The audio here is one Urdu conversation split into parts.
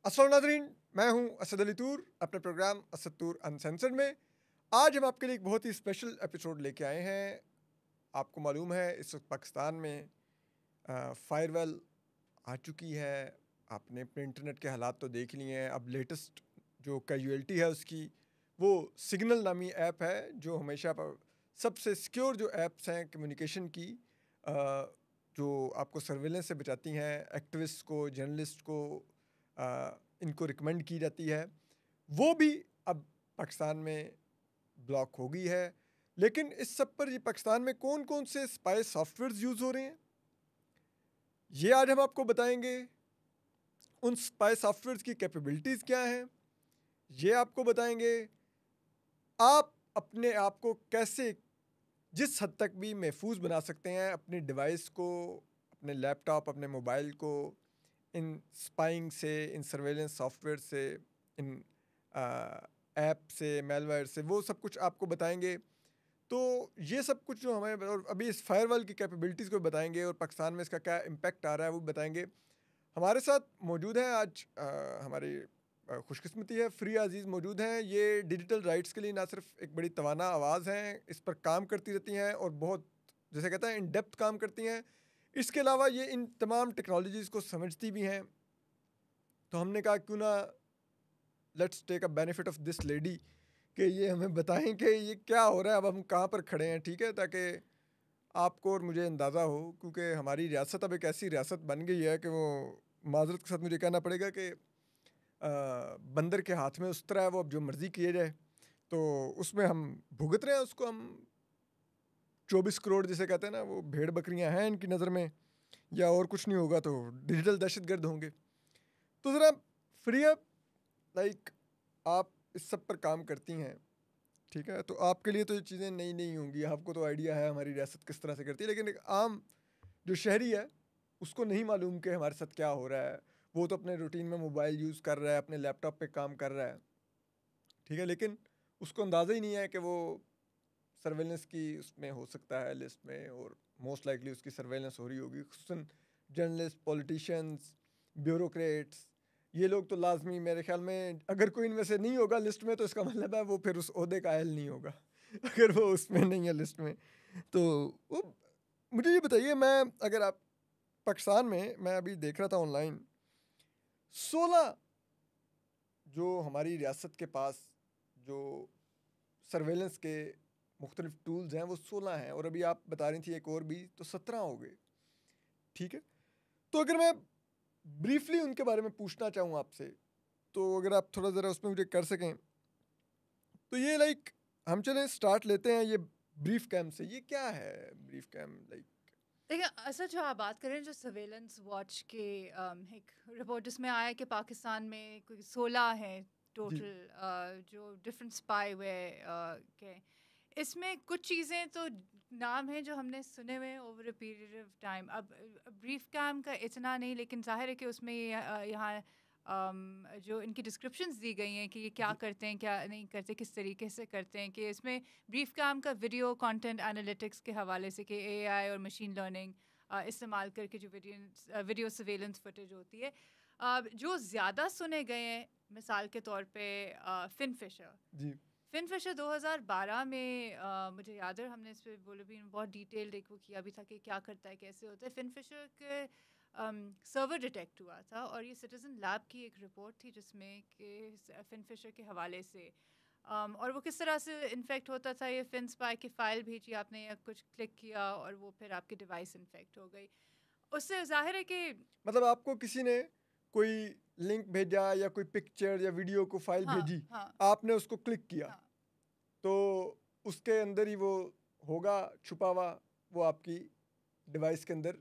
السلام ناظرین، میں ہوں اسد علی طور اپنے پروگرام اسد طور انسینسرڈ میں. آج ہم آپ کے لیے ایک بہت ہی اسپیشل ایپیسوڈ لے کے آئے ہیں. آپ کو معلوم ہے اس وقت پاکستان میں فائر ویل آ چکی ہے. آپ نے اپنے انٹرنیٹ کے حالات تو دیکھ لیے ہیں. اب لیٹسٹ جو کیجویلٹی ہے اس کی وہ سگنل نامی ایپ ہے جو ہمیشہ سب سے سیکیور جو ایپس ہیں کمیونیکیشن کی جو آپ کو سرویلنس سے بچاتی ہیں. ایکٹیوسٹ کو، جرنلسٹ کو ان کو ریکمینڈ کی جاتی ہے. وہ بھی اب پاکستان میں بلاک ہو گئی ہے. لیکن اس سب پر یہ پاکستان میں کون کون سے اسپائی سافٹ ویئرز یوز ہو رہے ہیں یہ آج ہم آپ کو بتائیں گے. ان اسپائی سافٹ ویئرز کی کیپیبلٹیز کیا ہیں یہ آپ کو بتائیں گے. آپ اپنے آپ کو کیسے جس حد تک بھی محفوظ بنا سکتے ہیں اپنی ڈیوائس کو، اپنے لیپ ٹاپ، اپنے موبائل کو ان اسپائنگ سے، ان سرویلنس سافٹ ویئر سے، ان ایپ سے، میل وائر سے، وہ سب کچھ آپ کو بتائیں گے. تو یہ سب کچھ جو ہمیں اور ابھی اس فائر وال کی کیپیبلٹیز کو بتائیں گے اور پاکستان میں اس کا کیا امپیکٹ آ رہا ہے وہ بتائیں گے. ہمارے ساتھ موجود ہیں آج ہماری خوش قسمتی ہے فری عزیز موجود ہیں. یہ ڈیجیٹل رائٹس کے لیے نہ صرف ایک بڑی توانا آواز ہیں، اس پر کام کرتی رہتی ہیں اور بہت جیسے کہتے ہیں ان ڈیپتھ کام کرتی ہیں. اس کے علاوہ یہ ان تمام ٹیکنالوجیز کو سمجھتی بھی ہیں. تو ہم نے کہا کیوں نہ let's take a benefit of this lady کہ یہ ہمیں بتائیں کہ یہ کیا ہو رہا ہے، اب ہم کہاں پر کھڑے ہیں. ٹھیک ہے، تاکہ آپ کو اور مجھے اندازہ ہو، کیونکہ ہماری ریاست اب ایک ایسی ریاست بن گئی ہے کہ وہ معذرت کے ساتھ مجھے کہنا پڑے گا کہ بندر کے ہاتھ میں استرا ہے، وہ اب جو مرضی کیے جائے. تو اس میں ہم بھگت رہے ہیں اس کو. ہم 24 کروڑ جسے کہتے ہیں نا، وہ بھیڑ بکریاں ہیں ان کی نظر میں، یا اور کچھ نہیں ہوگا تو ڈیجیٹل دہشت گرد ہوں گے. تو ذرا فری اپ لائک آپ اس سب پر کام کرتی ہیں، ٹھیک ہے، تو آپ کے لیے تو یہ چیزیں نئی نہیں ہوں گی. آپ کو تو آئیڈیا ہے ہماری ریاست کس طرح سے کرتی ہے، لیکن ایک عام جو شہری ہے اس کو نہیں معلوم کہ ہمارے ساتھ کیا ہو رہا ہے. وہ تو اپنے روٹین میں موبائل یوز کر رہا ہے، اپنے لیپ ٹاپ پہ کام کر رہا ہے، ٹھیک ہے، لیکن اس کو اندازہ ہی نہیں ہے کہ وہ سرویلنس کی اس میں ہو سکتا ہے لسٹ میں، اور موسٹ لائکلی اس کی سرویلنس ہو رہی ہوگی. خصوصاً جرنلسٹ، پولیٹیشینس، بیوروکریٹس، یہ لوگ تو لازمی میرے خیال میں اگر کوئی ان میں سے نہیں ہوگا لسٹ میں تو اس کا مطلب ہے وہ پھر اس عہدے کا اہل نہیں ہوگا اگر وہ اس میں نہیں ہے لسٹ میں. تو مجھے یہ بتائیے، میں اگر آپ پاکستان میں ابھی دیکھ رہا تھا آن لائن 16 جو ہماری ریاست کے پاس جو سرویلنس کے مختلف ٹولز ہیں وہ 16 ہیں، اور ابھی آپ بتا رہی تھی ایک اور بھی، تو 17 ہو گئے. ٹھیک ہے، تو اگر میں بریفلی ان کے بارے میں پوچھنا چاہوں آپ سے، تو اگر آپ تھوڑا ذرا اس میں مجھے کر سکیں تو یہ لائک ہم چلیں سٹارٹ لیتے ہیں یہ بریف کیم سے. یہ کیا ہے بریف کیم؟ لائک دیکھیں، اصل جو آپ بات کریں جو سرویلنس واچ کے ایک رپورٹ جس میں آیا کہ پاکستان میں کوئی 16 ہیں جی ٹوٹل جو ڈفرینٹ اسپائی وے کے. اس میں کچھ چیزیں تو نام ہیں جو ہم نے سنے ہوئے over a period of time. اب بریف کیم کا اتنا نہیں، لیکن ظاہر ہے کہ اس میں یہاں جو ان کی ڈسکرپشنز دی گئی ہیں کہ یہ کیا جی کرتے ہیں، کیا نہیں کرتے، کس طریقے سے کرتے ہیں، کہ اس میں بریف کام کا ویڈیو کانٹینٹ انالیٹکس کے حوالے سے کہ اے آئی اور مشین لرننگ استعمال کر کے جو ویڈیو سرویلنس فوٹیج ہوتی ہے. جو زیادہ سنے گئے ہیں مثال کے طور پہ فن فشر. جی فن فشر 2012 میں مجھے یاد ہے ہم نے اس پہ بولے بھی بہت ڈیٹیلڈ ایک وہ کیا بھی تھا کہ کیا کرتا ہے، کیسے ہوتا ہے. فن فشر کے سرور ڈیٹیکٹ ہوا تھا، اور یہ سٹیزن لیب کی ایک رپورٹ تھی جس میں کہ فن فشر کے حوالے سے اور وہ کس طرح سے انفیکٹ ہوتا تھا. یہ فن اسپائی کی فائل بھیجی آپ نے یا کچھ کلک کیا اور وہ پھر آپ کی ڈیوائس انفیکٹ ہو گئی. اس سے ظاہر ہے کہ مطلب آپ کو کسی نے کوئی لنک بھیجا یا کوئی پکچر یا ویڈیو کو فائل ہاں بھیجی، ہاں آپ نے اس کو کلک کیا ہاں تو اس کے اندر ہی وہ ہوگا چھپا ہوا، وہ آپ کی ڈیوائس کے اندر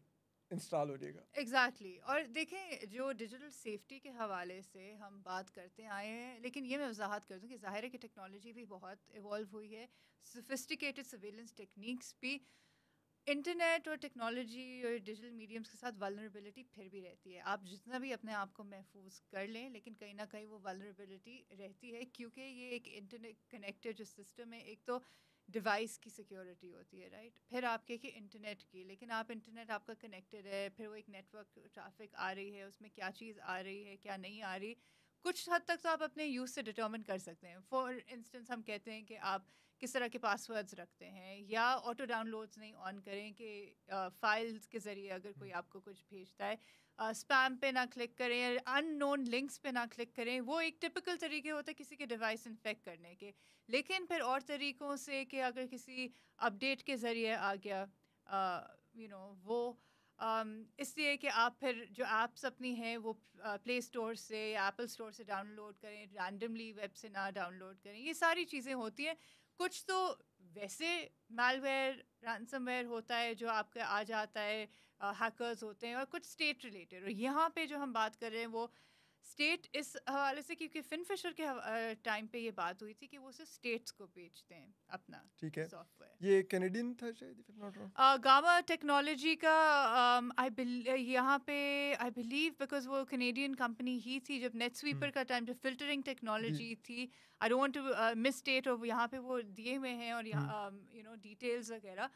انسٹال ہو جائے گا. ایگزیکٹلی. اور دیکھیں جو ڈیجیٹل سیفٹی کے حوالے سے ہم بات کرتے آئے ہیں، لیکن یہ میں وضاحت کر دوں کہ ظاہر ہے کہ ٹیکنالوجی بھی بہت ایوالو ہوئی ہے، سوفسٹیکیٹڈ سرویلنس ٹیکنیکس بھی. انٹرنیٹ اور ٹیکنالوجی اور ڈیجیٹل میڈیمس کے ساتھ ولنریبلٹی پھر بھی رہتی ہے. آپ جتنا بھی اپنے آپ کو محفوظ کر لیں لیکن کہیں نہ کہیں وہ ولنریبلٹی رہتی ہے، کیونکہ یہ ایک انٹرنیٹ کنیکٹڈ جو سسٹم ہے. ایک تو ڈیوائس کی سیکیورٹی ہوتی ہے رائٹ. پھر آپ کہ انٹرنیٹ کی, لیکن آپ انٹرنیٹ آپ کا کنیکٹڈ ہے, پھر وہ ایک نیٹ ورک ٹریفک آ رہی ہے, اس میں کیا چیز آ رہی ہے کیا نہیں آ رہی, کچھ حد تک تو آپ اپنے یوز سے ڈٹرمن کر سکتے ہیں. فار انسٹنس ہم کہتے ہیں کہ آپ کس طرح کے پاس ورڈز رکھتے ہیں, یا آٹو ڈاؤن لوڈس نہیں آن کریں کہ فائلز کے ذریعے اگر کوئی آپ کو کچھ بھیجتا ہے اسپیم پہ نہ کلک کریں, ان نون لنکس پہ نہ کلک کریں. وہ ایک ٹپکل طریقے ہوتے ہیں کسی کے ڈیوائس انفیکٹ کرنے کے. لیکن پھر اور طریقوں سے کہ اگر کسی اپڈیٹ کے ذریعے آ گیا وہ اس لیے کہ آپ پھر جو ایپس اپنی ہیں وہ پلے اسٹور سے یا ایپل اسٹور سے ڈاؤن لوڈ کریں, رینڈملی ویب سے نہ ڈاؤن لوڈ کریں. یہ ساری چیزیں ہوتی ہیں. کچھ تو ویسے میل ویئر رینسم ویئر ہوتا ہے جو آپ کا آ جاتا ہے, ہیکرز ہوتے ہیں, اور کچھ اسٹیٹ ریلیٹڈ. اور یہاں پہ جو ہم بات کر رہے ہیں وہ اسٹیٹ اس حوالے سے, کیونکہ فن فشر کے ٹائم پہ یہ بات ہوئی تھی کہ وہ صرف اسٹیٹس کو بیچتے ہیں اپنا سافٹ ویئر. یہ کینیڈین تھا شاید گاما ٹیکنالوجی کا یہاں پہ آئی بلیو بیکاز وہ کینیڈین کمپنی ہی تھی. جب نیٹ سویپر کا ٹائم, جو فلٹرنگ ٹیکنالوجی تھی, I don't want to misstate, اور یہاں پہ وہ دیے ہوئے ہیں اور ڈیٹیلز وغیرہ.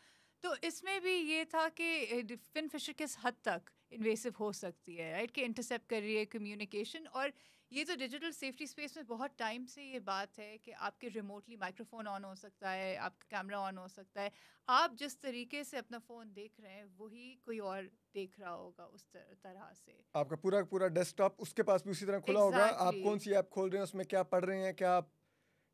تو اس میں بھی یہ تھا کہ فن فشر کس حد تک انویسو ہو سکتی ہے رائٹ, کہ انٹرسیپٹ کر رہی ہے کمیونیکیشن. اور یہ تو ڈیجیٹل سیفٹی اسپیس میں بہت ٹائم سے یہ بات ہے کہ آپ کے ریموٹلی مائکرو فون آن ہو سکتا ہے, آپ کا کیمرہ آن ہو سکتا ہے, آپ جس طریقے سے اپنا فون دیکھ رہے ہیں وہی کوئی اور دیکھ رہا ہوگا اس طرح سے. آپ کا پورا ڈیسک ٹاپ اس کے پاس بھی اسی طرح کھلا ہوگا, آپ کون سی ایپ کھول رہے ہیں, اس میں کیا پڑھ رہے ہیں, کیا آپ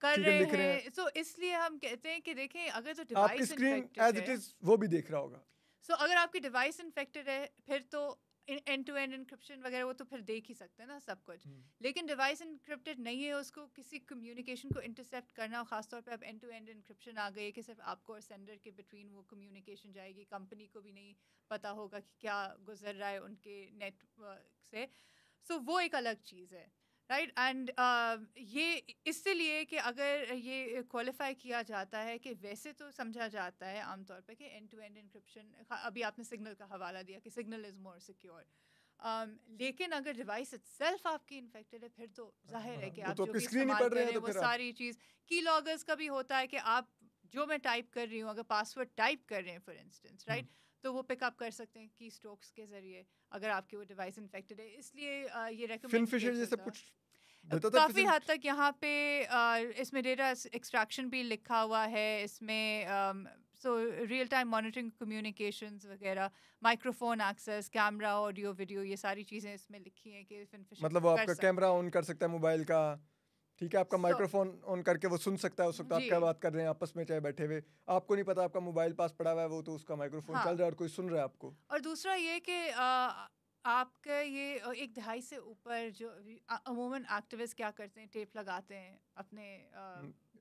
کر رہے ہیں. سو اس لیے ہم کہتے ہیں کہ دیکھیں اگر تو آپ کی اسکرین ایز اٹ از وہ بھی دیکھ رہا ہوگا. سو اگر آپ کی ڈیوائس انفیکٹڈ ہے پھر تو اینڈ ٹو اینڈ انکرپشن وغیرہ وہ تو پھر دیکھ ہی سکتے ہیں نا سب کچھ. لیکن ڈیوائس انکرپٹڈ نہیں ہے, اس کو کسی کمیونیکیشن کو انٹرسیپٹ کرنا, خاص طور پہ اب اینڈ ٹو اینڈ انکرپشن آ گئی ہے کہ صرف آپ کو اور سینڈر کے بٹوین وہ کمیونیکیشن جائے گی, کمپنی کو بھی نہیں پتہ ہوگا کہ کیا گزر رہا ہے ان کے نیٹ ورک سے. سو وہ ایک الگ چیز ہے رائٹ. اینڈ یہ اس لیے کہ اگر یہ کوالیفائی کیا جاتا ہے کہ ویسے تو سمجھا جاتا ہے عام طور پہ کہ اینڈ ٹو اینڈ انکرپشن, ابھی آپ نے سگنل کا حوالہ دیا کہ سگنل از مور سیکیور, لیکن اگر ڈیوائس اٹ سیلف آپ کی انفیکٹڈ ہے پھر تو ظاہر ہے کہ آپ جو بھی استعمال کر رہے ہیں وہ ساری چیز. کی لاگرز کا بھی ہوتا ہے کہ آپ جو میں ٹائپ کر رہی ہوں اگر پاسورڈ ٹائپ کر رہے ہیں فار انسٹنس رائٹ, تو وہ پک اپ کر سکتے ہیں کی اسٹروکس کے ذریعے اگر آپ کی وہ ڈیوائس انفیکٹڈ ہے. اس لیے یہ ریکمینڈ کافی حد تک یہاں پہ اس میں ڈیٹا ایکسٹریکشن بھی لکھا ہوا ہے, اس میں so real time monitoring communications وغیرہ, microphone access, camera, audio, video, یہ ساری چیزیں اس میں لکھی ہیں کہ مطلب وہ آپ کا کیمرہ آن کر سکتا ہے موبائل کا, ٹھیک ہے, آپ کا مائکرو فون آن کر کے وہ سن سکتا ہے اس وقت آپ کیا بات کر رہے ہیں آپس میں چاہے بیٹھے ہوئے, آپ کو نہیں پتا آپ کا موبائل پاس پڑا ہوا ہے, وہ تو اس کا مائکرو فون چل رہا ہے اور کوئی سن رہا ہے آپ کو. اور دوسرا یہ کہ آپ کا یہ 1 دہائی سے اوپر جو عموماً ایکٹیوسٹ کیا کرتے ہیں, ٹیپ لگاتے ہیں اپنے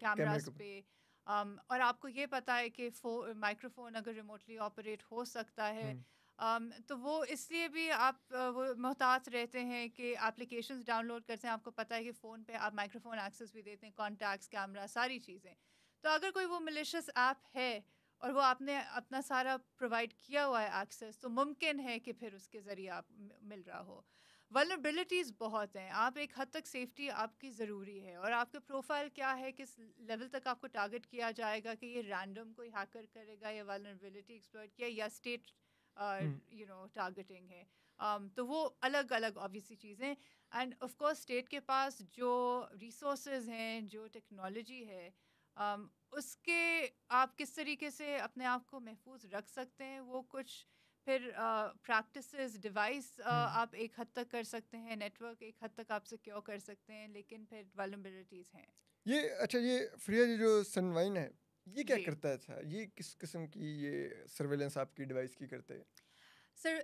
کیمراز پہ, اور آپ کو یہ پتہ ہے کہ مائکرو فون اگر ریموٹلی آپریٹ ہو سکتا ہے تو وہ اس لیے بھی آپ وہ محتاط رہتے ہیں کہ اپلیکیشنز ڈاؤن لوڈ کرتے ہیں. آپ کو پتہ ہے کہ فون پہ آپ مائکرو فون ایکسیس بھی دیتے ہیں, کانٹیکٹس, کیمرا, ساری چیزیں. تو اگر کوئی وہ ملیشس ایپ ہے اور وہ آپ نے اپنا سارا پرووائڈ کیا ہوا ہے ایکسیس, تو ممکن ہے کہ پھر اس کے ذریعے آپ مل رہا ہو. ولنریبلٹیز بہت ہیں, آپ ایک حد تک سیفٹی آپ کی ضروری ہے, اور آپ کا پروفائل کیا ہے, کس لیول تک آپ کو ٹارگٹ کیا جائے گا, کہ یہ رینڈم کوئی ہیکر کرے گا یا ولنریبلٹی ایکسپلوئٹ کیا یا اسٹیٹ ٹارگیٹنگ ہے. تو وہ الگ الگ آبویسلی چیزیں. اینڈ آف کورس اسٹیٹ کے پاس جو ریسورسز ہیں, جو ٹیکنالوجی ہے, اس کے آپ کس طریقے سے اپنے آپ کو محفوظ رکھ سکتے ہیں, وہ کچھ پھر پریکٹسز, ڈیوائس آپ ایک حد تک کر سکتے ہیں, نیٹ ورک ایک حد تک آپ سیکیور کر سکتے ہیں, لیکن پھر ولنریبلٹیز ہیں. یہ اچھا, یہ فریہ جی جو سنوائن ہے یہ کیا کرتا ہے, اچھا یہ کس قسم کی یہ سرویلنس آپ کی ڈیوائس کی کرتے ہیں؟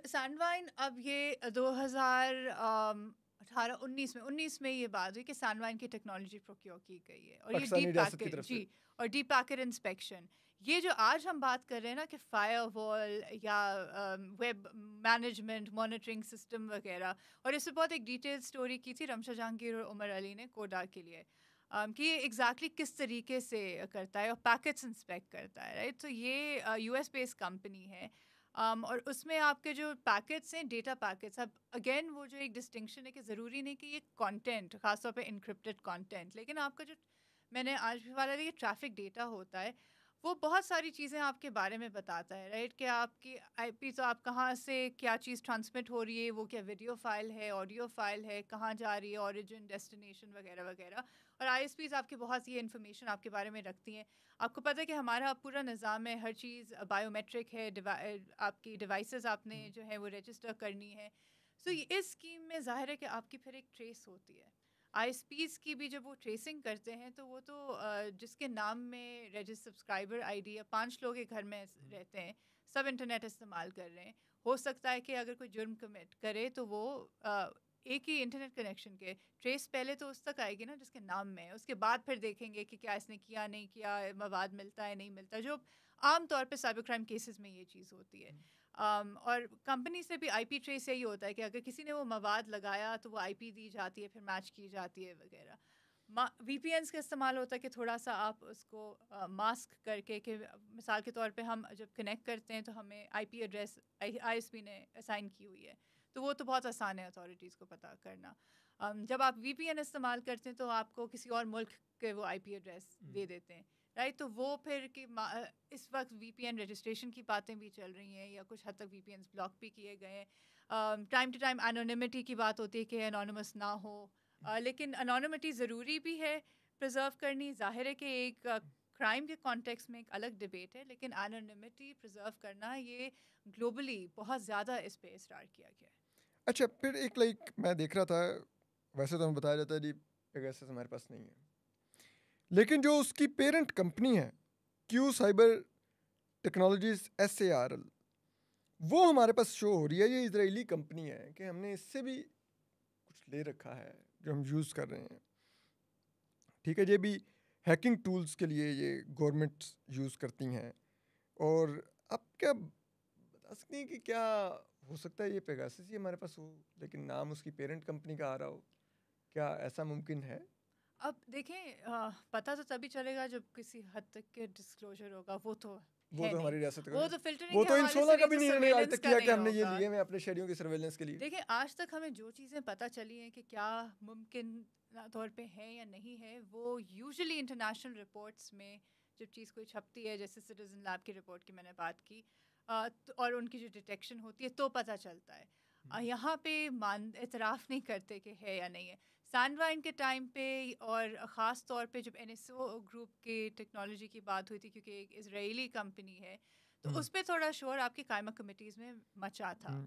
سینڈوائن اب یہ 2018-19 میں یہ بات ہوئی کہ سینڈوائن کی ٹیکنالوجی پروکیور کی گئی ہے, اور یہ اور ڈیپ پیکٹ انسپیکشن, یہ جو آج ہم بات کر رہے ہیں نا کہ فائر وال یا ویب مینجمنٹ مانیٹرنگ سسٹم وغیرہ, اور اس سے بہت ایک ڈیٹیل اسٹوری کی تھی رمشا جہانگیر اور عمر علی نے کوڈا کے لیے, کہ یہ ایگزیکٹلی کس طریقے سے کرتا ہے اور پیکٹس انسپیکٹ کرتا ہے رائٹ. تو یہ US بیس کمپنی ہے, اور اس میں آپ کے جو پیکٹس ہیں ڈیٹا پیکٹس, اب اگین وہ جو ایک ڈسٹنکشن ہے کہ ضروری نہیں کہ یہ کانٹینٹ, خاص طور پہ انکرپٹڈ کانٹینٹ, لیکن آپ کا جو میں نے آج بھی والا یہ ٹریفک ڈیٹا ہوتا ہے وہ بہت ساری چیزیں آپ کے بارے میں بتاتا ہے رائٹ کہ آپ کی آئی پی تو آپ کہاں سے کیا چیز ٹرانسمٹ ہو رہی ہے, وہ کیا ویڈیو فائل ہے, آڈیو فائل ہے, کہاں جا رہی ہے, اوریجن, ڈیسٹینیشن وغیرہ وغیرہ. اور آئی ایس پیز آپ کی بہت سی انفارمیشن آپ کے بارے میں رکھتی ہیں. آپ کو پتہ ہے کہ ہمارا پورا نظام ہے, ہر چیز بایو میٹرک ہے, آپ کی ڈیوائسز آپ نے جو ہے وہ رجسٹر کرنی ہے. سو اس اسکیم میں ظاہر ہے کہ آپ کی پھر ایک ٹریس ہوتی ہے. آئی ایس پیز کی بھی جب وہ ٹریسنگ کرتے ہیں تو وہ تو جس کے نام میں رجسٹر سبسکرائبر آئی ڈی یا 5 لوگ ایک گھر میں رہتے ہیں, سب انٹرنیٹ استعمال کر رہے ہیں, ہو سکتا ہے کہ اگر کوئی جرم کمٹ کرے تو وہ ایک ہی انٹرنیٹ کنیکشن کے ٹریس پہلے تو اس تک آئے گی نا جس کے نام میں, اس کے بعد پھر دیکھیں گے کہ کیا اس نے کیا نہیں کیا, مواد ملتا ہے نہیں ملتا, جو عام طور پہ سائبر کرائم کیسز میں یہ چیز ہوتی ہے. اور کمپنی سے بھی آئی پی ٹریس یہی ہوتا ہے کہ اگر کسی نے وہ مواد لگایا تو وہ آئی پی دی جاتی ہے, پھر میچ کی جاتی ہے وغیرہ. وی پی اینس کا استعمال ہوتا ہے کہ تھوڑا سا آپ اس کو ماسک کر کے, کہ مثال کے طور پہ ہم جب کنیکٹ کرتے ہیں تو ہمیں آئی P address I S P نے اسائن کی ہوئی ہے, تو وہ تو بہت آسان ہے اتھارٹیز کو پتہ کرنا. جب آپ وی پی این استعمال کرتے ہیں تو آپ کو کسی اور ملک کے وہ آئی پی ایڈریس دے دیتے ہیں رائٹ. تو وہ پھر کہ اس وقت وی پی این رجسٹریشن کی باتیں بھی چل رہی ہیں, یا کچھ حد تک وی پی اینس بلاک بھی کیے گئے ہیں. ٹائم ٹو ٹائم انونیمٹی کی بات ہوتی ہے کہ انونیمس نہ ہو, لیکن انونیمٹی ضروری بھی ہے پرزرو کرنی. ظاہر ہے کہ ایک کرائم کے کانٹیکس میں ایک الگ ڈبیٹ ہے, لیکن انونیمٹی پرزرو کرنا یہ گلوبلی بہت زیادہ اس پہ اصرار کیا گیا ہے. اچھا, پھر ایک میں دیکھ رہا تھا, ویسے تو ہمیں بتایا جاتا ہے جی پیگاسس ہمارے پاس نہیں ہے, لیکن جو اس کی پیرنٹ کمپنی ہے کیو سائبر ٹیکنالوجیز SARL, وہ ہمارے پاس شو ہو رہی ہے. یہ اسرائیلی کمپنی ہے کہ ہم نے اس سے بھی کچھ لے رکھا ہے جو ہم یوز کر رہے ہیں. ٹھیک ہے, یہ بھی ہیکنگ ٹولز کے لیے یہ گورنمنٹ یوز کرتی ہیں. اور آپ کیا بتا سکتے ہیں کہ کیا ہو سکتا ہے یہ پیگاسس ہی ہمارے پاس ہو لیکن نام اس کی پیرنٹ کمپنی کا آ رہا ہو؟ کیا ایسا ممکن ہے؟ اب دیکھیں, پتہ تو تبھی چلے گا جب کسی حد تک کے ڈسکلوجر ہوگا. وہ تو ہماری ریاست وہ تو فلٹرنگ وہ کے تو ان حوالے 16 سے کا بھی نہیں انہوں نے آج تک کیا کہ ہم نے یہ ہوگا. لیے ہیں اپنے شہریوں کی سرویلنس کے لیے. دیکھیں, آج تک ہمیں جو چیزیں پتہ چلی ہیں کہ کیا ممکن طور پہ ہے یا نہیں ہے, وہ یوزلی انٹرنیشنل رپورٹس میں جب چیز کوئی چھپتی ہے, جیسے سٹیزن لیب کی رپورٹ کی میں نے بات کی, اور ان کی جو ڈیٹیکشن ہوتی ہے تو پتہ چلتا ہے. یہاں پہ اعتراف نہیں کرتے کہ ہے یا نہیں ہے. سینڈوائن کے ٹائم پہ, اور خاص طور پہ جب NSO گروپ کی ٹیکنالوجی کی بات ہوئی تھی, کیونکہ ایک اسرائیلی کمپنی ہے, تو اس پہ تھوڑا شور آپ کی قائمہ کمیٹیز میں مچا تھا.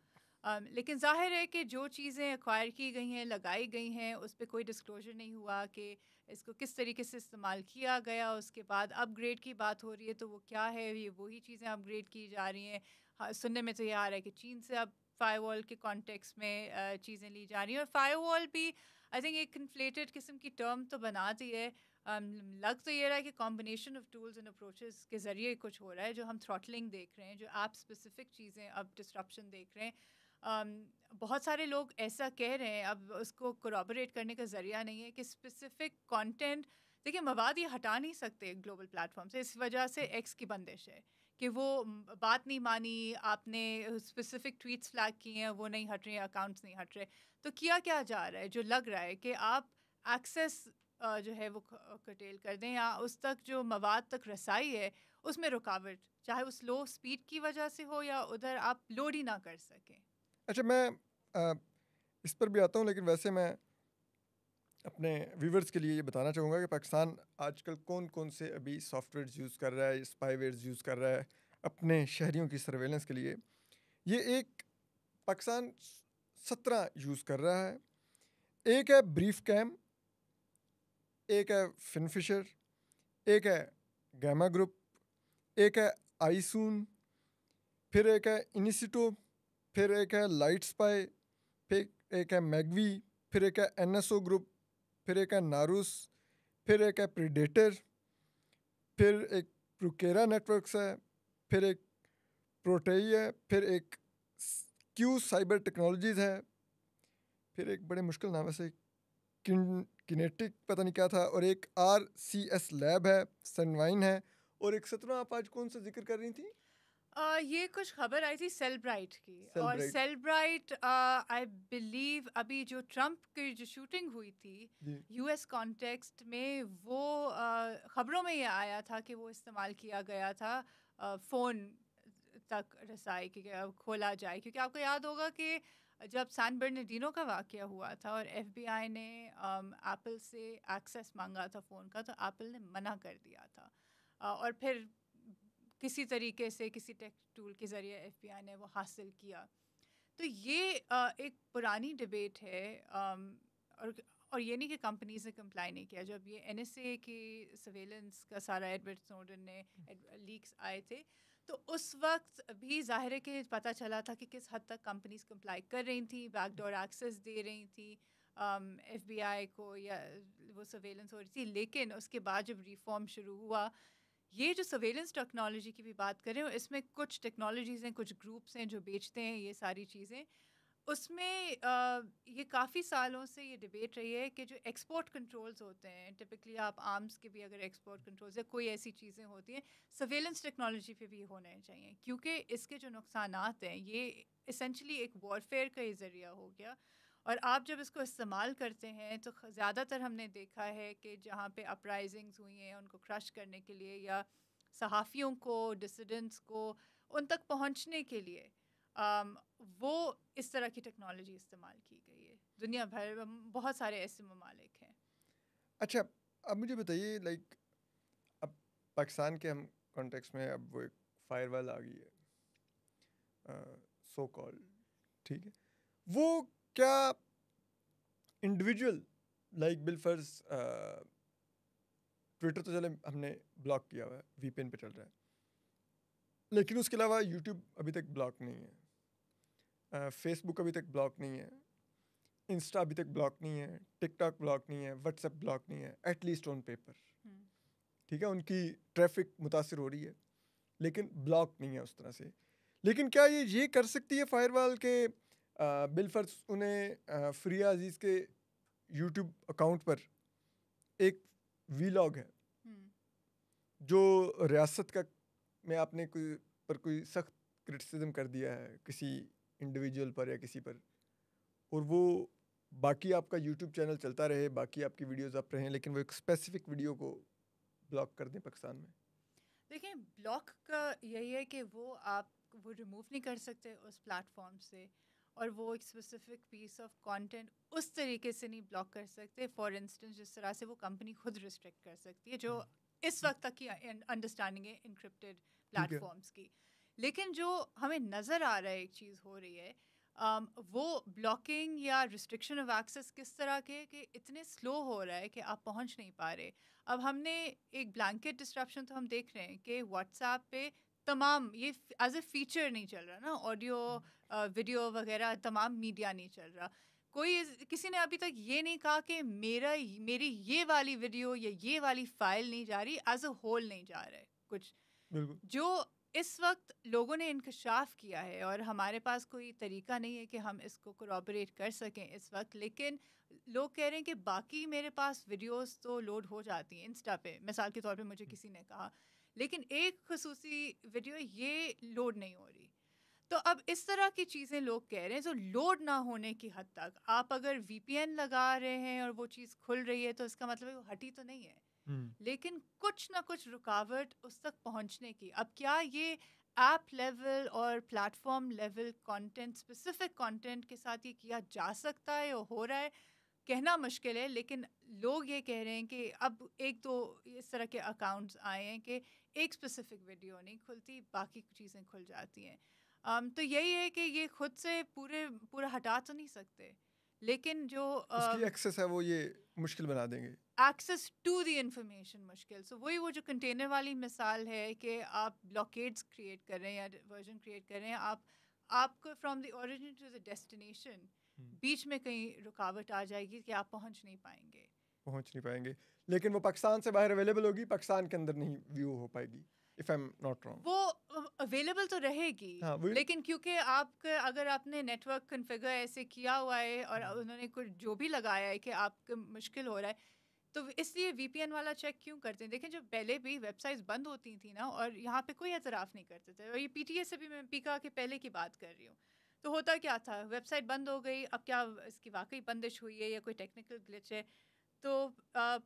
لیکن ظاہر ہے کہ جو چیزیں ایکوائر کی گئی ہیں, لگائی گئی ہیں, اس پہ کوئی ڈسکلوجر نہیں ہوا کہ اس کو کس طریقے سے استعمال کیا گیا. اس کے بعد اپ گریڈ کی بات ہو رہی ہے, تو وہ کیا ہے, یہ وہی چیزیں اپ گریڈ کی جا رہی ہیں. سننے میں تو یہ آ رہا ہے کہ چین سے اب فائر وال کے کانٹیکس میں چیزیں لی جا رہی ہیں. اور فائر وال بھی آئی تھنک ایک کنفلیٹڈ قسم کی ٹرم تو بنا دی ہے. لگ تو یہ رہا ہے کہ combination of tools and approaches کے ذریعے کچھ ہو رہا ہے, جو ہم تھروٹلنگ دیکھ رہے ہیں, جو ایپ اسپیسیفک چیزیں اب ڈسرپشن دیکھ رہے ہیں. بہت سارے لوگ ایسا کہہ رہے ہیں, اب اس کو کورابوریٹ کرنے کا ذریعہ نہیں ہے, کہ اسپیسیفک کانٹینٹ, دیکھیے مواد یہ ہٹا نہیں سکتے گلوبل پلیٹ فارم سے, اس وجہ سے ایکس کی بندش ہے کہ وہ بات نہیں مانی, آپ نے اسپیسیفک ٹویٹس فلیگ کیے ہیں, وہ نہیں ہٹ رہے, اکاؤنٹس نہیں ہٹ رہے. تو کیا جا رہا ہے, جو لگ رہا ہے کہ آپ ایکسیس جو ہے وہ کٹیل کر دیں, یا اس تک جو مواد تک رسائی ہے اس میں رکاوٹ, چاہے اس لو سپیڈ کی وجہ سے ہو یا ادھر آپ لوڈ ہی نہ کر سکیں. اچھا, میں اس پر بھی آتا ہوں, لیکن ویسے میں اپنے ویورز کے لیے یہ بتانا چاہوں گا کہ پاکستان آج کل کون سے ابھی سافٹ ویئرز یوز کر رہا ہے, اسپائی ویئرز یوز کر رہا ہے اپنے شہریوں کی سرویلنس کے لیے. یہ ایک پاکستان 17 یوز کر رہا ہے. ایک ہے بریف کیم, ایک ہے فنفشر, ایک ہے گیما گروپ, ایک ہے آئیسون, پھر ایک ہے انیسیٹو, پھر ایک ہے لائٹ اسپائی, پھر ایک ہے میگوی, پھر ایک ہے NSO گروپ, پھر ایک ہے ناروس, پھر ایک ہے پریڈیٹر, پھر ایک پروکیرا نیٹورکس ہے, پھر ایک پروٹئی ہے, پھر ایک کیو سائبر ٹیکنالوجیز ہے, پھر ایک بڑے مشکل نام ہے سے کینیٹک پتہ نہیں کیا تھا, اور ایک RCS لیب ہے, سینوائن ہے, اور ایک 17 آپ آج کون سا ذکر کر رہی تھیں؟ یہ کچھ خبر آئی تھی سیل برائٹ کی، اور سیل برائٹ آئی بلیو ابھی جو ٹرمپ کی جو شوٹنگ ہوئی تھی یو ایس کانٹیکسٹ میں، وہ خبروں میں یہ آیا تھا کہ وہ استعمال کیا گیا تھا فون تک رسائی کہ کھولا جائے، کیونکہ آپ کو یاد ہوگا کہ جب سان برنارڈینو کا واقعہ ہوا تھا اور ایف بی آئی نے ایپل سے ایکسیس مانگا تھا فون کا، تو ایپل نے منع کر دیا تھا، اور پھر کسی طریقے سے کسی ٹیک ٹول کے ذریعے ایف بی آئی نے وہ حاصل کیا. تو یہ ایک پرانی ڈبیٹ ہے، اور یہ نہیں کہ کمپنیز نے کمپلائی نہیں کیا. جب یہ این ایس اے کی سرویلنس کا سارا ایڈورڈ سنوڈن نے لیکس آئے تھے، تو اس وقت بھی ظاہر ہے کہ پتہ چلا تھا کہ کس حد تک کمپنیز کمپلائی کر رہی تھیں، بیک ڈور ایکسیس دے رہی تھیں ایف بی آئی کو، یا وہ سرویلنس ہو رہی تھی. لیکن اس کے بعد جب ریفارم شروع ہوا، یہ جو سرویلنس ٹیکنالوجی کی بھی بات کریں، اس میں کچھ ٹیکنالوجیز ہیں، کچھ گروپس ہیں جو بیچتے ہیں یہ ساری چیزیں. اس میں یہ کافی سالوں سے یہ ڈبیٹ رہی ہے کہ جو ایکسپورٹ کنٹرولز ہوتے ہیں، ٹپکلی آپ آرمس کے بھی اگر ایکسپورٹ کنٹرولز یا کوئی ایسی چیزیں ہوتی ہیں، سرویلنس ٹیکنالوجی پہ بھی ہونے چاہیے، کیونکہ اس کے جو نقصانات ہیں یہ اسینشلی ایک وارفیئر کا ہی ذریعہ ہو گیا. اور آپ جب اس کو استعمال کرتے ہیں تو زیادہ تر ہم نے دیکھا ہے کہ جہاں پہ اپرائزنگز ہوئی ہیں ان کو کرش کرنے کے لیے، یا صحافیوں کو، ڈسیڈنٹس کو ان تک پہنچنے کے لیے وہ اس طرح کی ٹیکنالوجی استعمال کی گئی ہے. دنیا بھر بہت سارے ایسے ممالک ہیں. اچھا اب مجھے بتائیے، لائک اب پاکستان کے ہم کانٹیکس میں اب وہ ایک فائر وال آ گئی ہے سو کال، ٹھیک ہے، وہ کیا انڈیویجول لائک بالفرض ٹویٹر تو چلے ہم نے بلاک کیا ہوا ہے، وی پی این پہ چل رہا ہے، لیکن اس کے علاوہ یوٹیوب ابھی تک بلاک نہیں ہے، فیس بک ابھی تک بلاک نہیں ہے، انسٹا ابھی تک بلاک نہیں ہے، ٹک ٹاک بلاک نہیں ہے، واٹس ایپ بلاک نہیں ہے، ایٹ لیسٹ آن پیپر. ٹھیک ہے، ان کی ٹریفک متاثر ہو رہی ہے لیکن بلاک نہیں ہے اس طرح سے. لیکن کیا یہ کر سکتی ہے فائر وال کے بالفرض انہیں فریہ عزیز کے یوٹیوب اکاؤنٹ پر ایک وی لاگ ہے جو ریاست کا میں آپ نے کوئی سخت کرٹیسزم کر دیا ہے کسی انڈیویجول پر یا کسی پر، اور وہ باقی آپ کا یوٹیوب چینل چلتا رہے، باقی آپ کی ویڈیوز آپ رہیں، لیکن وہ ایک اسپیسیفک ویڈیو کو بلاک کر دیں پاکستان میں. دیکھیں، بلاک کا یہی ہے کہ آپ وہ ریموو نہیں کر سکتے اس پلیٹ فارم سے، اور وہ ایک اسپیسیفک پیس آف کانٹینٹ اس طریقے سے نہیں بلاک کر سکتے. فار انسٹنس جس طرح سے وہ کمپنی خود ریسٹرکٹ کر سکتی ہے، جو اس وقت تک کی انڈرسٹینڈنگ ہے انکرپٹیڈ پلیٹ فارمس کی. لیکن جو ہمیں نظر آ رہا ہے ایک چیز ہو رہی ہے، وہ بلاکنگ یا ریسٹرکشن آف ایکسیس کس طرح کے کہ اتنے سلو ہو رہا ہے کہ آپ پہنچ نہیں پا رہے. اب ہم نے ایک بلینکٹ ڈسٹرپشن تو ہم دیکھ رہے ہیں کہ واٹس ایپ پہ تمام یہ ایز اے فیچر نہیں چل رہا نا، آڈیو ویڈیو وغیرہ تمام میڈیا نہیں چل رہا. کسی نے ابھی تک یہ نہیں کہا کہ میری یہ والی ویڈیو یا یہ والی فائل نہیں جا رہی، ایز اے ہول نہیں جا رہا ہے کچھ. جو اس وقت لوگوں نے انکشاف کیا ہے، اور ہمارے پاس کوئی طریقہ نہیں ہے کہ ہم اس کو کورابریٹ کر سکیں اس وقت، لیکن لوگ کہہ رہے ہیں کہ باقی میرے پاس ویڈیوز تو لوڈ ہو جاتی ہیں انسٹا پہ، مثال کے طور پہ مجھے کسی نے کہا، لیکن ایک خصوصی ویڈیو یہ لوڈ نہیں ہو رہی. تو اب اس طرح کی چیزیں لوگ کہہ رہے ہیں. تو لوڈ نہ ہونے کی حد تک آپ اگر وی پی این لگا رہے ہیں اور وہ چیز کھل رہی ہے تو اس کا مطلب وہ ہٹی تو نہیں ہے، لیکن کچھ نہ کچھ رکاوٹ اس تک پہنچنے کی. اب کیا یہ ایپ لیول اور plate form level content, specific content کے ساتھ یہ کیا جا سکتا ہے اور ہو رہا ہے، کہنا مشکل ہے. لیکن لوگ یہ کہہ رہے ہیں کہ اب ایک تو اس طرح کے اکاؤنٹس آئے ہیں کہ ایک اسپیسیفک ویڈیو نہیں کھلتی، باقی چیزیں کھل جاتی ہیں. تو یہی ہے کہ یہ خود سے پورا ہٹا تو نہیں سکتے، لیکن جو اس کی ایکسیس ہے وہ یہ مشکل بنا دیں گے، ایکسیس ٹو دی انفارمیشن مشکل. سو وہی وہ جو کنٹینر والی مثال ہے کہ آپ بلاکیڈس کریٹ کر رہے ہیں یا ورژن کریٹ کر رہے ہیں، آپ کو from the origin to the destination بیچ میں کہیں رکاوٹ آ جائے گی کہ آپ پہنچ نہیں پائیں گے، لیکن وہ پاکستان سے باہر اویلیبل ہوگی، پاکستان کے اندر نہیں ویو ہو پائے گی. if I'm not wrong. وہ اویلیبل تو رہے گی، لیکن کیونکہ اگر آپ نے نیٹ ورک کنفیگر ایسے کیا ہوا ہے اور انہوں نے کچھ جو بھی لگایا ہے کہ آپ کو مشکل ہو رہا ہے، تو اس لیے وی پی این والا چیک کیوں کرتے ہیں؟ دیکھیں جو پہلے بھی ویب سائٹس بند ہوتی تھیں نا اور یہاں پہ کوئی اعتراف نہیں کرتے تھے، اور یہ پی ٹی اے سے بھی میں پیکا کے پہلے کی بات کر رہی ہوں، تو ہوتا کیا تھا، ویب سائٹ بند ہو گئی، اب کیا اس کی واقعی بندش ہوئی ہے یا کوئی ٹیکنیکل گلچ ہے، تو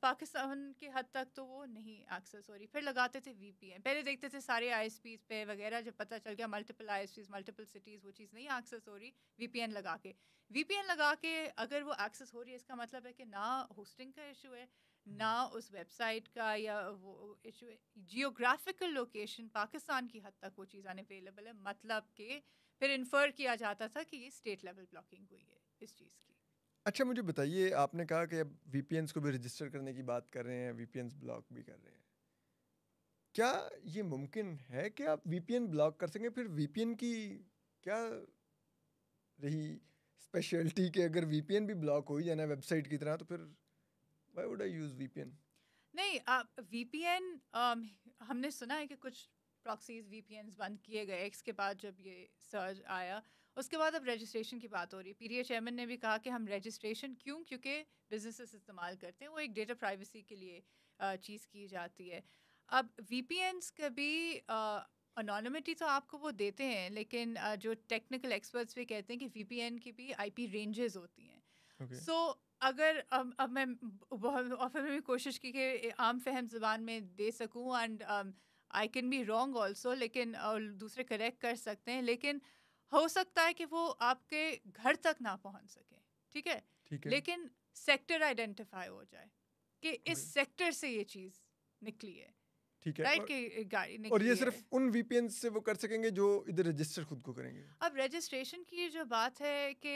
پاکستان کے حد تک تو وہ نہیں ایکسیس ہو رہی، پھر لگاتے تھے وی پی این، پہلے دیکھتے تھے سارے آئی ایس پیز پہ وغیرہ، جب پتہ چل گیا multiple I S Ps multiple cities وہ چیز نہیں ایکسیس ہو رہی، وی پی این لگا کے، وی پی این لگا کے اگر وہ ایکسیس ہو رہی ہے اس کا مطلب ہے کہ نہ ہوسٹنگ کا ایشو ہے، نہ اس ویب سائٹ کا یا وہ ایشو ہے، جیوگرافیکل لوکیشن پاکستان کی حد تک وہ چیز انویلیبل ہے، مطلب کہ پھر انفر کیا جاتا تھا کہ یہ اسٹیٹ لیول بلاکنگ ہوئی ہے اس چیز کی۔ اچھا مجھے بتائیے، آپ نے کہا کہ اب وی پی اینس کو بھی رجسٹر کرنے کی بات کر رہے ہیں، وی پی اینس بلاک بھی کر رہے ہیں، کیا یہ ممکن ہے کہ آپ وی پی این بلاک کر سکیں؟ پھر وی پی این کی کیا رہی اسپیشلٹی کہ اگر وی پی این بھی بلاک ہو ہی جانا ہے ویب سائٹ کی طرح، تو پھر why would I use V P N? نہیں، وی پی این ہم نے سنا ہے کہ کچھ پراکسیز وی پی اینز بند کیے گئے، اس کے بعد جب یہ سرج آیا اس کے بعد اب رجسٹریشن کی بات ہو رہی ہے، پی ڈی اے چیئرمین نے بھی کہا کہ ہم رجسٹریشن کیونکہ بزنسز استعمال کرتے ہیں، وہ ایک ڈیٹا پرائیویسی کے لیے چیز کی جاتی ہے۔ اب وی پی اینس کا بھی انانیمٹی تو آپ کو وہ دیتے ہیں، لیکن جو ٹیکنیکل ایکسپرٹس بھی کہتے ہیں کہ وی پی این کی بھی آئی پی رینجز ہوتی ہیں، سو اگر اب میں بہت آفر میں بھی کوشش کی کہ عام فہم زبان میں دے سکوں، and I can be wrong also, لیکن دوسرے کریکٹ کر سکتے ہیں، لیکن ہو سکتا ہے کہ وہ آپ کے گھر تک نہ پہنچ سکے، ٹھیک ہے، لیکن سیکٹر آئیڈینٹیفائی ہو جائے کہ اس سیکٹر سے یہ چیز نکلی ہے، ٹھیک ہے، رائٹ، کہ گاڑی نکلی ہے، اور یہ صرف ان وی پی این سے وہ کر سکیں گے جو ادھر رجسٹر خود کو کریں گے۔ اب رجسٹریشن کی جو بات ہے کہ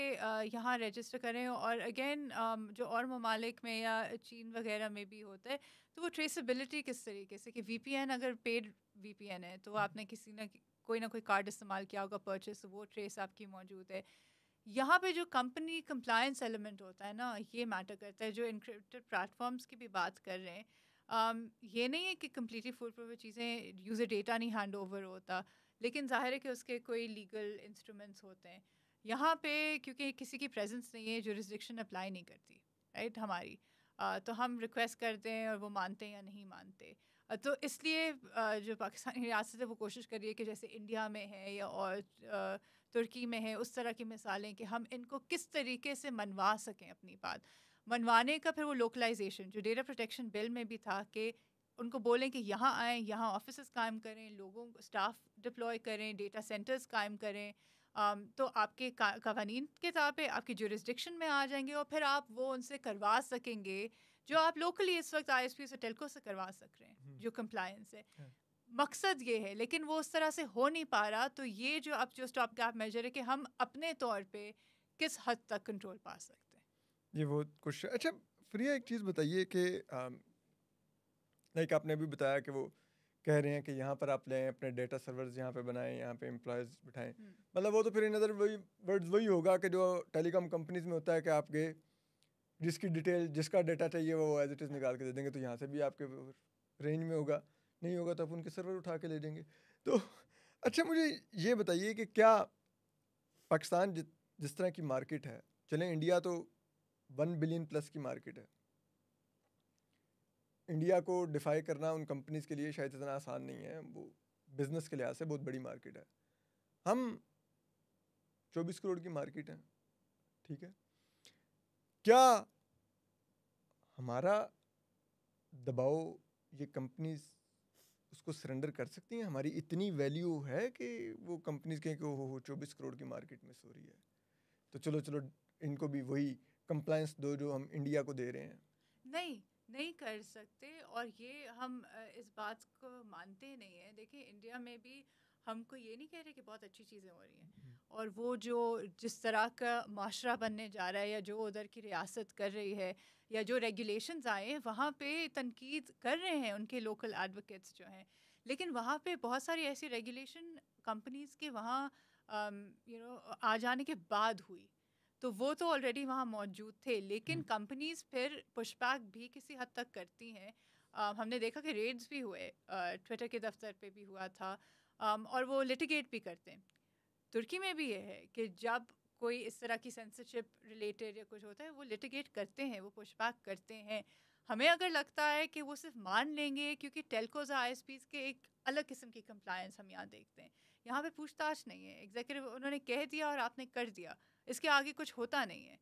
یہاں رجسٹر کریں، اور اگین جو اور ممالک میں یا چین وغیرہ میں بھی ہوتا ہے، تو وہ ٹریسیبلٹی کس طریقے سے کہ وی پی این اگر پیڈ وی پی این ہے تو آپ نے کسی نہ کوئی کارڈ استعمال کیا ہوگا پرچیز، وہ ٹریس آپ کی موجود ہے۔ یہاں پہ جو کمپنی کمپلائنس ایلیمنٹ ہوتا ہے نا، یہ میٹر کرتا ہے، جو انکرپٹڈ پلیٹ فارمس کی بھی بات کر رہے ہیں، یہ نہیں ہے کہ کمپلیٹلی فول پروف چیزیں یوزر ڈیٹا نہیں ہینڈ اوور ہوتا، لیکن ظاہر ہے کہ اس کے کوئی لیگل انسٹرومنٹس ہوتے ہیں یہاں پہ، کیونکہ کسی کی پریزنس نہیں ہے، جورسڈکشن اپلائی نہیں کرتی، رائٹ، ہماری، تو ہم ریکویسٹ کرتے ہیں اور وہ مانتے ہیں یا نہیں مانتے، تو اس لیے جو پاکستانی ریاست ہے وہ کوشش کر رہی ہے کہ جیسے انڈیا میں ہے یا اور ترکی میں ہے، اس طرح کی مثالیں کہ ہم ان کو کس طریقے سے منوا سکیں اپنی بات، منوانے کا پھر وہ لوکلائزیشن جو ڈیٹا پروٹیکشن بل میں بھی تھا کہ ان کو بولیں کہ یہاں آئیں، یہاں آفیسز قائم کریں، لوگوں کو اسٹاف ڈپلوائے کریں، ڈیٹا سینٹرز قائم کریں، تو آپ کے قوانین کے تابع آپ کی جورسڈکشن میں آ جائیں گے، اور پھر آپ وہ ان سے کروا سکیں گے جو آپ لوکلی اس وقت آئی ایس پی سے ٹیلکو سے کروا سک رہے ہیں، جو کمپلائنس ہے، مقصد یہ ہے، لیکن وہ اس طرح سے ہو نہیں پا رہا، تو یہ جو اب جو اسٹاپ گیپ میجر ہے کہ ہم اپنے طور پہ کس حد تک کنٹرول پا سکتے ہیں۔ یہ وہ کچھ اچھا فریہ ایک چیز بتائیے کہ لائک آپ نے بھی بتایا کہ وہ کہہ رہے ہیں کہ یہاں پر آپ لیں اپنے ڈیٹا سرورز یہاں پہ بنائیں، یہاں پہ امپلائز بٹھائیں، مطلب وہ تو پھر ان ادر وہی ہوگا کہ جو ٹیلی کام کمپنیز میں ہوتا ہے کہ آپ گئے، جس کی ڈیٹیل جس کا ڈیٹا چاہیے وہ ایز اٹ از نکال کے دے دیں گے، تو یہاں سے بھی آپ کے رینج میں ہوگا، نہیں ہوگا تو آپ ان کے سرور اٹھا کے لے دیں گے۔ تو اچھا مجھے یہ بتائیے کہ کیا پاکستان جس طرح کی مارکیٹ ہے، چلیں انڈیا تو 1 بلین پلس کی مارکیٹ ہے، انڈیا کو ڈیفائی کرنا ان کمپنیز کے لیے شاید اتنا آسان نہیں ہے، وہ بزنس کے لحاظ سے بہت بڑی مارکیٹ ہے، ہم 24 کروڑ کی مارکیٹ ہے، ٹھیک ہے، کیا ہمارا دباؤ یہ کمپنیز اس کو سرنڈر کر سکتی ہیں؟ ہماری اتنی ویلیو ہے کہ وہ کمپنیز کہیں کہ وہ 24 کروڑ کی مارکیٹ میں سو رہی ہے، تو چلو ان کو بھی وہی کمپلائنس دو جو ہم انڈیا کو دے رہے ہیں؟ نہیں کر سکتے، اور یہ ہم اس بات کو مانتے نہیں ہیں۔ دیکھیں انڈیا میں بھی ہم کو یہ نہیں کہہ رہے کہ بہت اچھی چیزیں ہو رہی ہیں، اور وہ جو جس طرح کا معاشرہ بننے جا رہا ہے یا جو ادھر کی ریاست کر رہی ہے یا جو ریگولیشنز آئے ہیں وہاں پہ تنقید کر رہے ہیں ان کے لوکل ایڈوکیٹس جو ہیں، لیکن وہاں پہ بہت ساری ایسی ریگولیشن کمپنیز کے وہاں آ جانے کے بعد ہوئی، تو وہ تو آلریڈی وہاں موجود تھے، لیکن کمپنیز پھر پش بیک بھی کسی حد تک کرتی ہیں، ہم نے دیکھا کہ ریڈز بھی ہوئے، ٹویٹر کے دفتر پہ بھی ہوا تھا، اور وہ لٹیگیٹ بھی کرتے ہیں۔ ترکی میں بھی یہ ہے کہ جب کوئی اس طرح کی سینسرشپ ریلیٹڈ یا کچھ ہوتا ہے وہ لٹیگیٹ کرتے ہیں, وہ پش بیک کرتے ہیں. ہمیں اگر لگتا ہے کہ وہ صرف مان لیں گے, کیونکہ ٹیلکوز آئی ایس پیز کے ایک الگ قسم کی کمپلائنس ہم یہاں دیکھتے ہیں, یہاں پہ پوچھ تاچھ نہیں ہے, ایگزیکٹو انہوں نے کہہ دیا اور آپ نے کر دیا, اس کے آگے کچھ ہوتا نہیں ہے.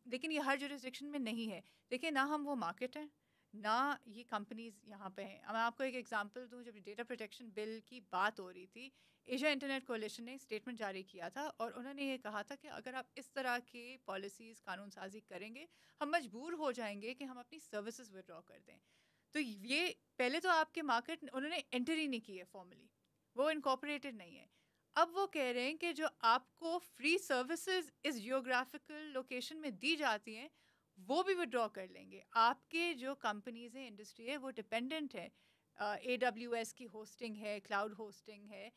لیکن یہ ہر جورسڈکشن میں نہیں ہے. دیکھیں نہ ہم وہ مارکیٹ ہیں نہ یہ کمپنیز یہاں پہ ہیں. میں آپ کو ایک ایگزامپل دوں, جب ڈیٹا پروٹیکشن بل کی بات ہو رہی تھی, ایشیا انٹرنیٹ کولیشن نے اسٹیٹمنٹ جاری کیا تھا اور انہوں نے یہ کہا تھا کہ اگر آپ اس طرح کی پالیسیز قانون سازی کریں گے ہم مجبور ہو جائیں گے کہ ہم اپنی سروسز ودرا کر دیں. تو یہ پہلے تو آپ کے مارکیٹ انہوں نے انٹر ہی نہیں کی ہے فارملی, وہ انکارپوریٹڈ نہیں ہے. اب وہ کہہ رہے ہیں کہ جو آپ کو فری سروسز اس جیوگرافیکل لوکیشن میں دی جاتی ہیں وہ بھی ودرا کر لیں گے. آپ کے جو کمپنیز ہیں, انڈسٹری ہے, وہ ڈپینڈنٹ ہے AWS کی ہوسٹنگ ہے, کلاؤڈ ہوسٹنگ ہے,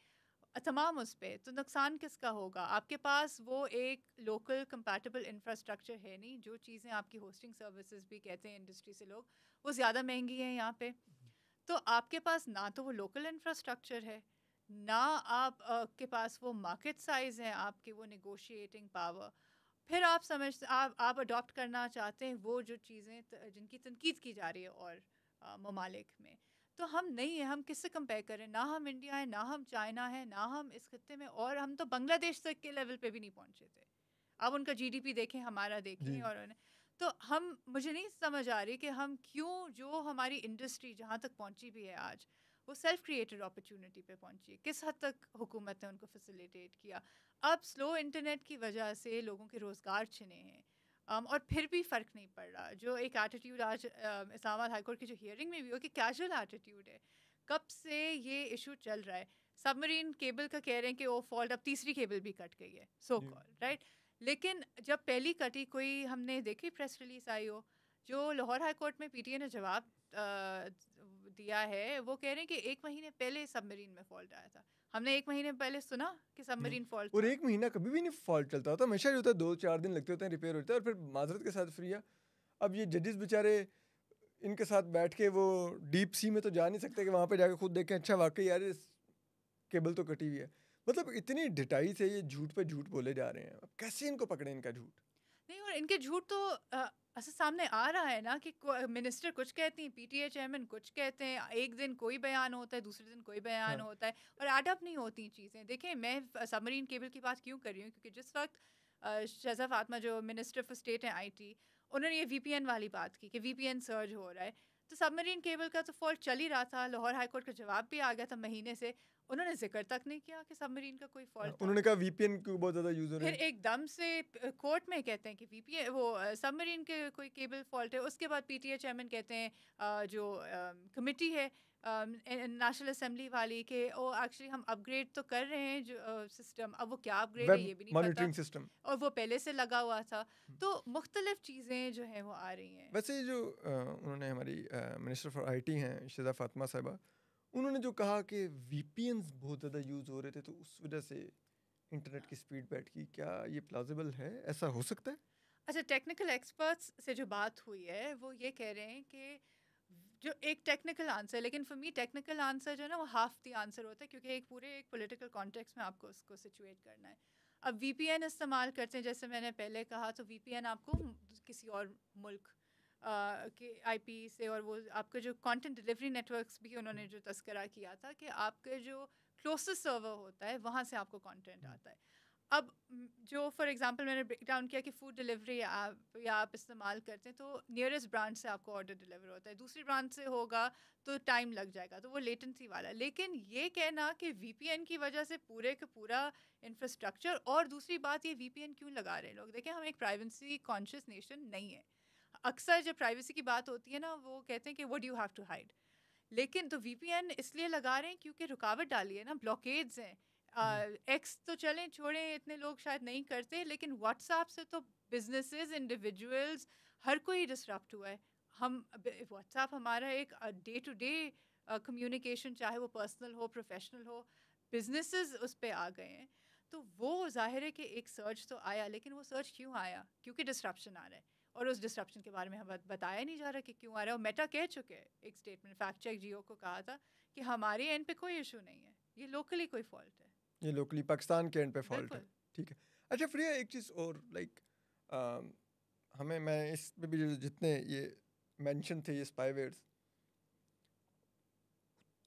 تمام اس پہ. تو نقصان کس کا ہوگا؟ آپ کے پاس وہ ایک لوکل کمپیٹیبل انفراسٹرکچر ہے نہیں. جو چیزیں آپ کی ہوسٹنگ سروسز بھی کہتے ہیں انڈسٹری سے لوگ, وہ زیادہ مہنگی ہیں یہاں پہ. تو آپ کے پاس نہ تو وہ لوکل انفراسٹرکچر ہے, نہ آپ کے پاس وہ مارکیٹ سائز ہے, آپ کے وہ نیگوشیٹنگ پاور. پھر آپ اڈاپٹ کرنا چاہتے ہیں وہ جو چیزیں جن کی تنقید کی جا رہی ہے اور ممالک میں. تو ہم نہیں ہیں, ہم کس سے کمپیئر کریں؟ نہ ہم انڈیا ہے, نہ ہم چائنا ہے, نہ ہم اس خطے میں, اور ہم تو بنگلہ دیش تک کے لیول پہ بھی نہیں پہنچے تھے. اب ان کا GDP دیکھیں, ہمارا دیکھیں, اور تو مجھے نہیں سمجھ آ رہی کہ ہم کیوں, جو ہماری انڈسٹری جہاں تک پہنچی بھی ہے آج, وہ سیلف کریٹڈ اپرچونٹی پہ پہنچی ہے. کس حد تک حکومت نے ان کو فیسیلیٹیٹ کیا. اب سلو انٹرنیٹ کی وجہ سے لوگوں کے روزگار چھنے ہیں, اور پھر بھی فرق نہیں پڑ رہا. جو ایک ایٹیٹیوڈ آج اسلام آباد ہائی کورٹ کی جو ہیئرنگ میں بھی ہو کہ کیجول ایٹیٹیوڈ ہے, کب سے یہ ایشو چل رہا ہے. سب مرین کیبل کا کہہ رہے ہیں کہ وہ فالٹ, اب تیسری کیبل بھی کٹ گئی ہے سو کال, رائٹ. لیکن جب پہلی کٹی, کوئی ہم نے دیکھی پریس ریلیز آئی ہو, جو لاہور ہائی کورٹ میں PTI نے جواب دیا ہے, وہ کہہ رہے ہیں کہ 1 مہینے پہلے سب مرین میں فالٹ آیا تھا. ہم نے 1 مہینے پہلے سنا کہ سب مرین فالٹ, اور 1 مہینہ کبھی بھی نہیں فالٹ چلتا ہوتا, ہمیشہ جو ہوتا ہے 2-4 دن لگتے ہوتے ہیں, ریپیئر ہوتا ہے اور پھر معذرت کے ساتھ فری ہے. اب یہ ججز بیچارے ان کے ساتھ بیٹھ کے وہ ڈیپ سی میں تو جا نہیں سکتے کہ وہاں پہ جا کے خود دیکھیں اچھا واقعی یار کیبل تو کٹی ہوئی ہے. مطلب اتنی ڈٹائی سے یہ جھوٹ پہ جھوٹ بولے جا رہے ہیں, اب کیسے ان کو پکڑیں ان کا جھوٹ؟ نہیں, اور ان کے جھوٹ تو ایسا سامنے آ رہا ہے نا کہ منسٹر کچھ کہتی ہیں, PTA چیئرمین کچھ کہتے ہیں, ایک دن کوئی بیان ہوتا ہے, دوسرے دن کوئی بیان ہوتا ہے, اور ایڈ اپ نہیں ہوتی چیزیں. دیکھیں میں سب مرین کیبل کی بات کیوں کر رہی ہوں, کیونکہ جس وقت شہزاد فاطمہ جو منسٹر فار اسٹیٹ ہیں IT, انہوں نے یہ VPN والی بات کی کہ VPN سرج ہو رہا ہے, تو سب مرین کیبل کا تو فالٹ چل ہی رہا تھا. لاہور ہائی کورٹ کا جواب بھی آ گیا تھا مہینے سے, انہوں نے ذکر تک نہیں کیا کہ سب مرین کا کوئی فالٹ تھا. انہوں نے کہا VPN کو بہت زیادہ یوز ہو رہا ہے, پھر ایک دم سے کورٹ میں کہتے ہیں کہ VPN وہ سب مرین کے کوئی کیبل فالٹ ہے. اس کے بعد PTA چیئرمین کہتے ہیں جو کمیٹی ہے نیشنل اسمبلی والی کہ او ایکچولی ہم اپ گریڈ تو کر رہے ہیں جو سسٹم, اب وہ کیا اپ گریڈ ہے یہ بھی نہیں پتا, اور وہ پہلے سے لگا ہوا تھا. تو مختلف چیزیں جو ہیں وہ آ رہی ہیں. ویسے جو انہوں نے ہماری منسٹر فار IT ہیں شہزاد فاطمہ صاحبہ, انہوں نے جو کہا کہ VPNs بہت زیادہ یوز ہو رہے تھے تو اس وجہ سے انٹرنیٹ کی سپیڈ بیٹھ گئی, کیا یہ پلازیبل ہے, ایسا ہو سکتا ہے؟ اچھا, ٹیکنیکل ایکسپرٹس سے جو بات ہوئی ہے وہ یہ کہہ رہے ہیں کہ جو ایک ٹیکنیکل آنسر, لیکن فار می ٹیکنیکل آنسر جو ہے نا وہ ہاف دی آنسر ہوتا ہے, کیونکہ ایک پورے ایک پولیٹیکل کانٹیکس میں آپ کو اس کو سچویٹ کرنا ہے. اب VPN استعمال کرتے ہیں, جیسے میں نے پہلے کہا, تو VPN آپ کو کسی اور ملک کے IP سے, اور وہ آپ کا جو کانٹینٹ ڈلیوری نیٹورکس بھی انہوں نے جو تذکرہ کیا تھا کہ آپ کے جو کلوزسٹ سرور ہوتا ہے وہاں سے آپ کو کانٹینٹ آتا ہے. اب جو فار ایگزامپل میں نے بریک ڈاؤن کیا کہ فوڈ ڈلیوری ایپ یا آپ استعمال کرتے ہیں تو نیئرسٹ برانچ سے آپ کو آرڈر ڈلیور ہوتا ہے, دوسری برانچ سے ہوگا تو ٹائم لگ جائے گا, تو وہ لیٹنسی والا. لیکن یہ کہنا کہ VPN کی وجہ سے پورے کا پورا انفراسٹرکچر, اور دوسری بات یہ VPN کیوں لگا رہے ہیں لوگ, دیکھیں ہم ایک پرائیویسی کانشیس نیشن نہیں ہے. اکثر جب پرائیویسی کی بات ہوتی ہے نا وہ کہتے ہیں کہ what do you have to hide, لیکن تو VPN اس لیے لگا رہے ہیں کیونکہ رکاوٹ ڈالی ہے نا, بلاکیڈز ہیں. ایکس تو چلیں چھوڑیں, اتنے لوگ شاید نہیں کرتے, لیکن واٹس ایپ سے تو بزنسز, انڈیویجولز, ہر کوئی ڈسٹرپٹ ہوا ہے. ہم واٹس ایپ ہمارا ایک ڈے ٹو ڈے کمیونیکیشن, چاہے وہ پرسنل ہو پروفیشنل ہو, بزنسز اس پہ آ گئے ہیں. تو وہ ظاہر ہے کہ ایک سرچ تو آیا, لیکن وہ سرچ کیوں آیا, کیونکہ ڈسٹرپشن آ رہا ہے, اور اس ڈسٹرپشن کے بارے میں ہمیں بتایا نہیں جا رہا کہ کیوں آ رہا ہے. اور میٹا کہہ چکے ایک اسٹیٹمنٹ, فیکٹ چیک جیو کو کہا تھا کہ ہمارے اینڈ پہ کوئی ایشو نہیں ہے, یہ لوکلی کوئی فالٹ ہے, یہ لوکلی پاکستان کے اینڈ پہ فالٹ ہے. ٹھیک ہے, اچھا فریہ ایک چیز اور لائک ہمیں میں اس پہ بھی جتنے یہ مینشن تھے یہ اسپائی ویئرس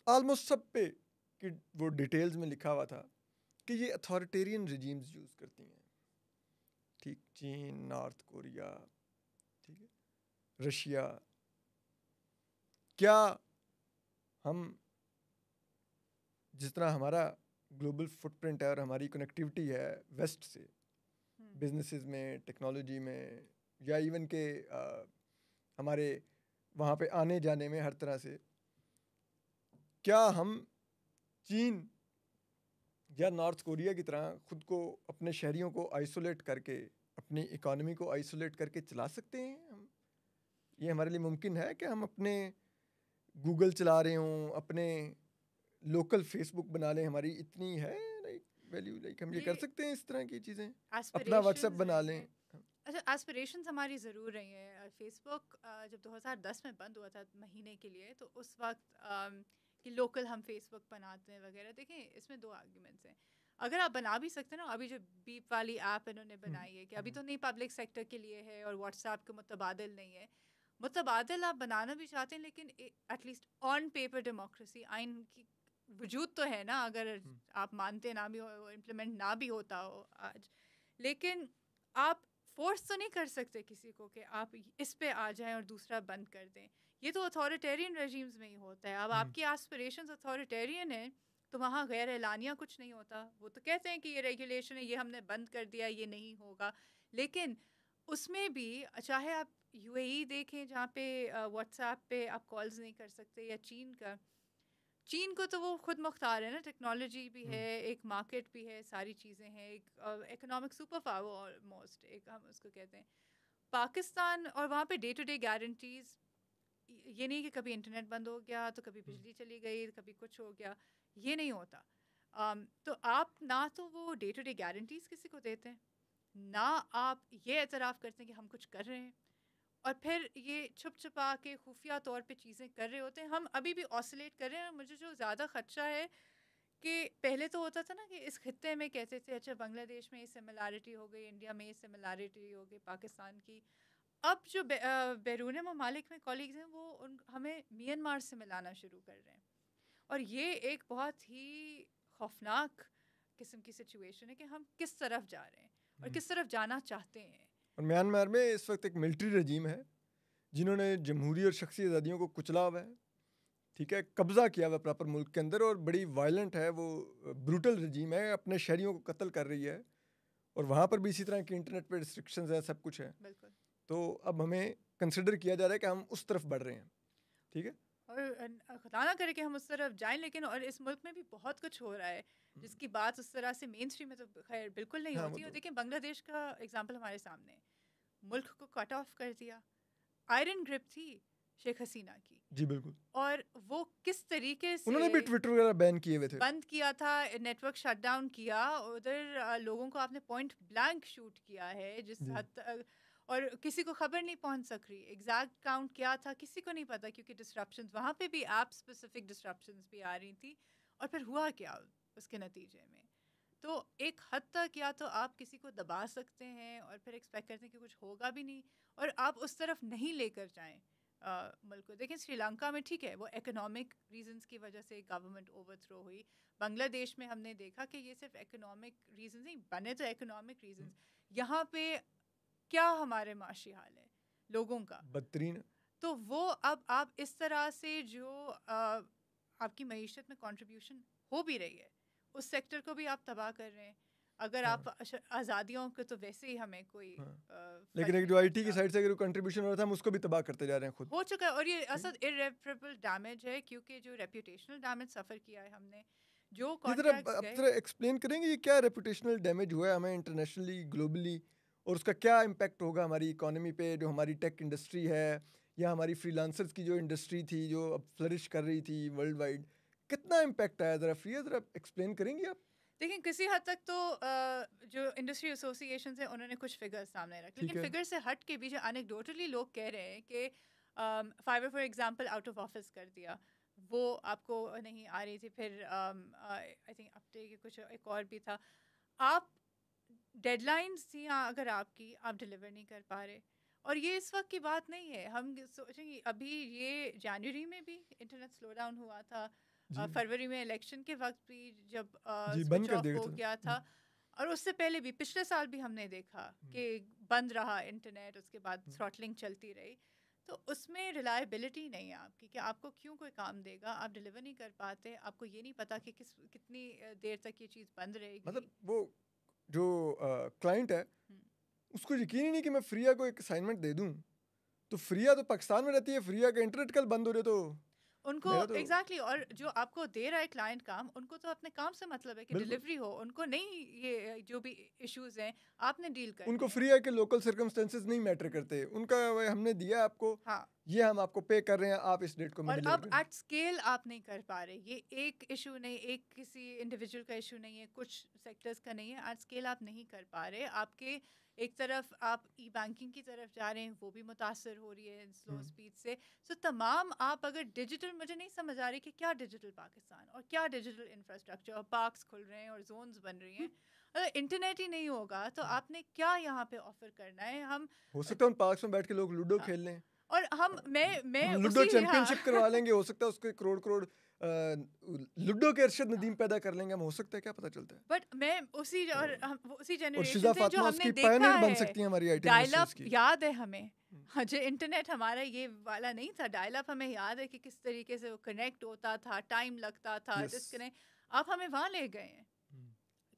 آلموسٹ سب پہ کہ وہ ڈیٹیلز میں لکھا ہوا تھا کہ یہ اتھارٹیرین رجیمز یوز کرتی ہیں. ٹھیک چین, نارتھ کوریا, ٹھیک ہے, رشیا. کیا ہم جس طرح ہمارا گلوبل فٹ پرنٹ ہے اور ہماری کنیکٹیوٹی ہے ویسٹ سے بزنسز میں, ٹیکنالوجی میں, یا ایون کہ ہمارے وہاں پہ آنے جانے میں ہر طرح سے, کیا ہم چین یا نارتھ کوریا کی طرح خود کو اپنے شہریوں کو آئسولیٹ کر کے اپنی اکانومی کو آئسولیٹ کر کے چلا سکتے ہیں؟ ہم یہ ہمارے لیے ممکن ہے کہ ہم اپنے گوگل چلا رہے ہوں, اپنے لوکل فیس بک بنا لیں, ہماری اتنی ہے لائک ویلیو, لائک ہم یہ کر سکتے ہیں اس طرح کی چیزیں, اپنا واٹس ایپ بنا لیں؟ اچھا ایسپریشنز ہماری ضرور رہی ہیں. فیس بک جب 2010 میں بند ہوا تھا مہینے کے لیے, تو اس وقت کہ لوکل ہم فیس بک بناتے ہیں وغیرہ, دیکھیں اس میں 2 آرگیومنٹس ہیں. اگر آپ بنا بھی سکتے ہیں نا, ابھی جو بیپ والی ایپ انہوں نے بنائی ہے کہ ابھی تو نہیں پبلک سیکٹر کے لیے ہے اور واٹس ایپ کے متبادل نہیں ہے, متبادل آپ بنانا بھی چاہتے ہیں لیکن at least on paper democracy آئین کی وجود تو ہے نا, اگر آپ مانتے نہ بھی ہو, امپلیمنٹ نہ بھی ہوتا ہو آج, لیکن آپ فورس تو نہیں کر سکتے کسی کو کہ آپ اس پہ آ جائیں اور دوسرا بند کر دیں. یہ تو اتھارٹیرین رجیمز میں ہی ہوتا ہے. اب آپ کی ایسپریشنز اتھارٹیرین ہیں تو وہاں غیر اعلانیہ کچھ نہیں ہوتا. وہ تو کہتے ہیں کہ یہ ریگولیشن ہے, یہ ہم نے بند کر دیا, یہ نہیں ہوگا, لیکن اس میں بھی چاہے آپ یو اے ای دیکھیں جہاں پہ واٹس ایپ پہ آپ کالز نہیں کر سکتے, یا چین کو تو وہ خود مختار ہے نا, ٹیکنالوجی بھی ہے, ایک مارکیٹ بھی ہے, ساری چیزیں ہیں, ایک اکنامک سپر پاور آلموسٹ ایک ہم اس کو کہتے ہیں. پاکستان اور وہاں پہ ڈے ٹو ڈے گارنٹیز, یہ نہیں کہ کبھی انٹرنیٹ بند ہو گیا تو کبھی بجلی چلی گئی, کبھی کچھ ہو گیا, یہ نہیں ہوتا. تو آپ نہ تو وہ ڈے ٹو ڈے گارنٹیز کسی کو دیتے ہیں, نہ آپ یہ اعتراف کرتے ہیں کہ ہم کچھ کر رہے ہیں, اور پھر یہ چھپ چھپا کے خفیہ طور پہ چیزیں کر رہے ہوتے ہیں. ہم ابھی بھی آسیلیٹ کر رہے ہیں. مجھے جو زیادہ خدشہ ہے کہ پہلے تو ہوتا تھا نا کہ اس خطے میں کہتے تھے اچھا بنگلہ دیش میں یہ سملیرٹی ہو گئی, انڈیا میں یہ سملیرٹی ہو گئی پاکستان کی. اب جو بیرون ممالک میں کالیگز ہیں وہ ہمیں میانمار سے ملانا شروع کر رہے ہیں, اور یہ ایک بہت ہی خوفناک قسم کی سچویشن ہے کہ ہم کس طرف جا رہے ہیں اور کس طرف جانا چاہتے ہیں. اور میانمار میں اس وقت ایک ملٹری رجیم ہے جنہوں نے جمہوری اور شخصی آزادیوں کو کچلا ہوا ہے, ٹھیک ہے, قبضہ کیا ہوا پراپر ملک کے اندر, اور بڑی وائلنٹ ہے, وہ بروٹل رجیم ہے, اپنے شہریوں کو قتل کر رہی ہے, اور وہاں پر بھی اسی طرح کی انٹرنیٹ پہ ریسٹرکشنز ہیں, سب کچھ ہے. بالکل. تو اب ہمیں کنسیڈر کیا جا رہا ہے کہ ہم اس طرف بڑھ رہے ہیں, ٹھیک ہے, اور خدا نہ کرے کہ ہم اس طرف جائیں, لیکن اور اس ملک میں بھی بہت کچھ ہو رہا ہے جس کی بات اس طرح سے مین اسٹریم میں تو خیر بالکل نہیں ہوتی. اور دیکھیں بنگلہ دیش کا ایگزامپل ہمارے سامنے ہے, ملک کو کٹ آف کر دیا, آئرن گرپ تھی شیخ حسینہ کی, جی بالکل, اور وہ کس طریقے سے انہوں نے بھی ٹویٹر وغیرہ بین کیے ہوئے تھے, بند کیا تھا, نیٹ ورک شٹ ڈاؤن کیا, ادھر لوگوں کو آپ نے پوائنٹ بلینک شوٹ کیا ہے جس حد تک, اور کسی کو خبر نہیں پہنچ سک رہی ایگزیکٹ کاؤنٹ کیا تھا, کسی کو نہیں پتا, کیونکہ ڈسرپشنز وہاں پہ بھی ایپ اسپیسیفک ڈسرپشنز بھی آ رہی تھی. اور پھر ہوا کیا اس کے نتیجے میں, تو ایک حد تک یا تو آپ کسی کو دبا سکتے ہیں اور پھر ایکسپیکٹ کرتے ہیں کہ کچھ ہوگا بھی نہیں, اور آپ اس طرف نہیں لے کر جائیں ملک کو. دیکھیں سری لنکا میں ٹھیک ہے وہ اکنامک ریزنس کی وجہ سے گورنمنٹ اوور تھرو ہوئی, بنگلہ دیش میں ہم نے دیکھا کہ یہ صرف اکنامک ریزنز نہیں بنے, تو اکنامک ریزنز. یہاں پہ کیا ہمارے معاشی حال ہے لوگوں کا بدترین, تو وہ اب آپ اس طرح سے جو آپ کی معیشت میں کنٹریبیوشن ہو بھی رہی ہے اس سیکٹر کو بھی آپ تباہ کر رہے ہیں. اگر آپ آزادیوں کو تو ویسے ہی ہمیں کوئی لیکن ایک جو آئی ٹی کی سائڈ سے اگر کنٹریبیوشن ہو رہا تھا ہم اس کو بھی تباہ کرتے جا رہے ہیں, خود ہو چکا ہے, اور یہ اصل irreparable ڈیمیج ہے, کیونکہ جو ریپوٹیشنل ڈیمیج سفر کیا ہے ہم نے, جو کانٹریکٹس گئے. آپ ذرا ایکسپلین کریں گے یہ کیا ریپوٹیشنل ڈیمیج ہوا ہے ہمیں انٹرنیشنلی, گلوبلی, اور اس کا کیا امپیکٹ ہوگا ہماری اکانومی پہ, جو ہماری ٹیک انڈسٹری ہے یا ہماری فری لانسرز کی جو انڈسٹری تھی جو اب فلرش کر رہی تھی ورلڈ وائڈ, کتنا امپیکٹ آیا, ذرا فری ذرا ایکسپلین کریں گے آپ؟ دیکھیں کسی حد تک تو جو انڈسٹری ایسوسیشنز ہیں انہوں نے کچھ فگر سامنے رکھ, لیکن فگر سے ہٹ کے بھی جو انیکڈوٹلی لوگ کہہ رہے ہیں کہ fibre for example out of office کر دیا, وہ آپ کو نہیں آ رہی تھی, پھر آئی تھنک اپڈے کچھ ایک اور بھی تھا. آپ ڈیڈ لائنس تھیں اگر آپ کی، آپ ڈلیور نہیں کر پا رہے. اور یہ اس وقت کی بات نہیں ہے. ہم سوچیں گے ابھی یہ جنوری میں بھی انٹرنیٹ سلو ڈاؤن ہوا تھا, فروری میں الیکشن کے وقت بھی جب بند سوئچ کر آف دیا ہو گیا تھا, اور اس سے پہلے بھی پچھلے سال بھی ہم نے دیکھا کہ بند رہا انٹرنیٹ, اس کے بعد تھروٹلنگ چلتی رہی. تو اس میں ریلائبلٹی نہیں ہے آپ کی کہ آپ کو کیوں کوئی کام دے گا, آپ ڈلیور نہیں کر پاتے, آپ کو یہ نہیں پتا کہ کتنی دیر تک یہ چیز بند رہے گی. مطلب وہ جو کلائنٹ ہے اس کو یقین ہی نہیں کہ میں فریا کو ایک اسائنمنٹ دے دوں, تو فریا تو پاکستان میں رہتی ہے, فریا کا انٹرنیٹ کل بند ہو رہے تو ان کو ایگزیکٹلی, اور جو آپ کو دے رہا ہے کلائنٹ کام, ان کو تو اپنے کام سے مطلب ہے کہ ڈلیوری ہو, ان کو نہیں یہ جو بھی ایشوز ہیں آپ نے ڈیل کرنے. ان کو فریا کے لوکل سرکمسٹانسز نہیں میٹر کرتے, ان کا ہم نے دیا آپ کو, یہ ہم آپ کو پے کر رہے ہیں, آپ اس ڈیٹ کو اور اب ایٹ اسکیل آپ نہیں کر پا رہے. یہ ایک ایشو نہیں, ایک کسی انڈیویجول کا ایشو نہیں ہے, کچھ سیکٹرز کا نہیں ہے, ایٹ اسکیل آپ نہیں کر پا رہے. آپ کے ایک طرف آپ ای بینکنگ کی طرف جا رہے ہیں, وہ بھی متاثر ہو رہی ہے سلو اسپیڈ سے. سو تمام آپ اگر ڈیجیٹل, مجھے نہیں سمجھ آ رہی کہ کیا ڈیجیٹل پاکستان اور کیا ڈیجیٹل انفراسٹرکچر, اور پارکس کھل رہے ہیں اور زونز بن رہی ہیں, اگر انٹرنیٹ ہی نہیں ہوگا تو آپ نے کیا یہاں پہ آفر کرنا ہے. ہم ہو سکتا ہے ان پارکس میں بیٹھ کے لوگ لوڈو کھیل لیں, اور میں لوڈو چیمپئن شپ کروا لیں گے, ہو سکتا ہے اس کے کروڑ لوڈو کے ارشد ندیم پیدا کر لیں گے ہم, ہو سکتا ہے, کیا پتہ چلتا ہے. بٹ میں اسی جنریشن سے جو ہم نے دیکھا ہے, ڈائل اپ یاد ہے ہمیں, جو انٹرنیٹ ہمارا یہ والا نہیں تھا, ڈائل اپ ہمیں یاد ہے کہ کس طریقے سے وہ کنیکٹ ہوتا تھا, ٹائم لگتا تھا, ڈسکنیکٹ. آپ ہمیں وہاں لے گئے ہیں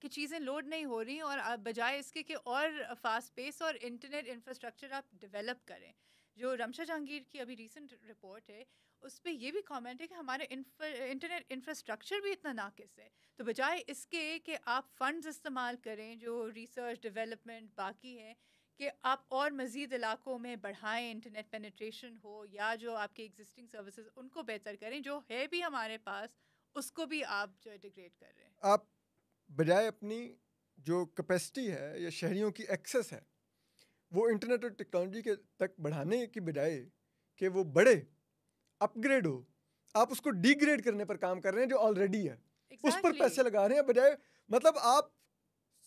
کہ چیزیں لوڈ نہیں ہو رہی, اور بجائے اس کے کہ اور فاسٹ پیس اور انٹرنیٹ انفراسٹرکچر آپ ڈیولپ کریں. جو رمشا جہانگیر کی ابھی ریسنٹ رپورٹ ہے, اس پہ یہ بھی کامنٹ ہے کہ ہمارے انٹرنیٹ انفراسٹرکچر بھی اتنا ناقص ہے. تو بجائے اس کے کہ آپ فنڈز استعمال کریں جو ریسرچ ڈیولپمنٹ باقی ہیں, کہ آپ اور مزید علاقوں میں بڑھائیں, انٹرنیٹ پینیٹریشن ہو, یا جو آپ کے ایگزسٹنگ سروسز ان کو بہتر کریں, جو ہے بھی ہمارے پاس اس کو بھی آپ جو ہے ڈیگریڈ کر رہے ہیں. آپ بجائے اپنی جو کیپیسٹی ہے یا شہریوں کی ایکسیس ہے وہ انٹرنیٹ اور ٹیکنالوجی کے تک بڑھانے کی بجائے کہ وہ بڑھے, اپ گریڈ ہو, آپ اس کو ڈی گریڈ کرنے پر کام کر رہے ہیں جو آلریڈی ہے. اس پر پیسے لگا رہے ہیں بجائے, مطلب آپ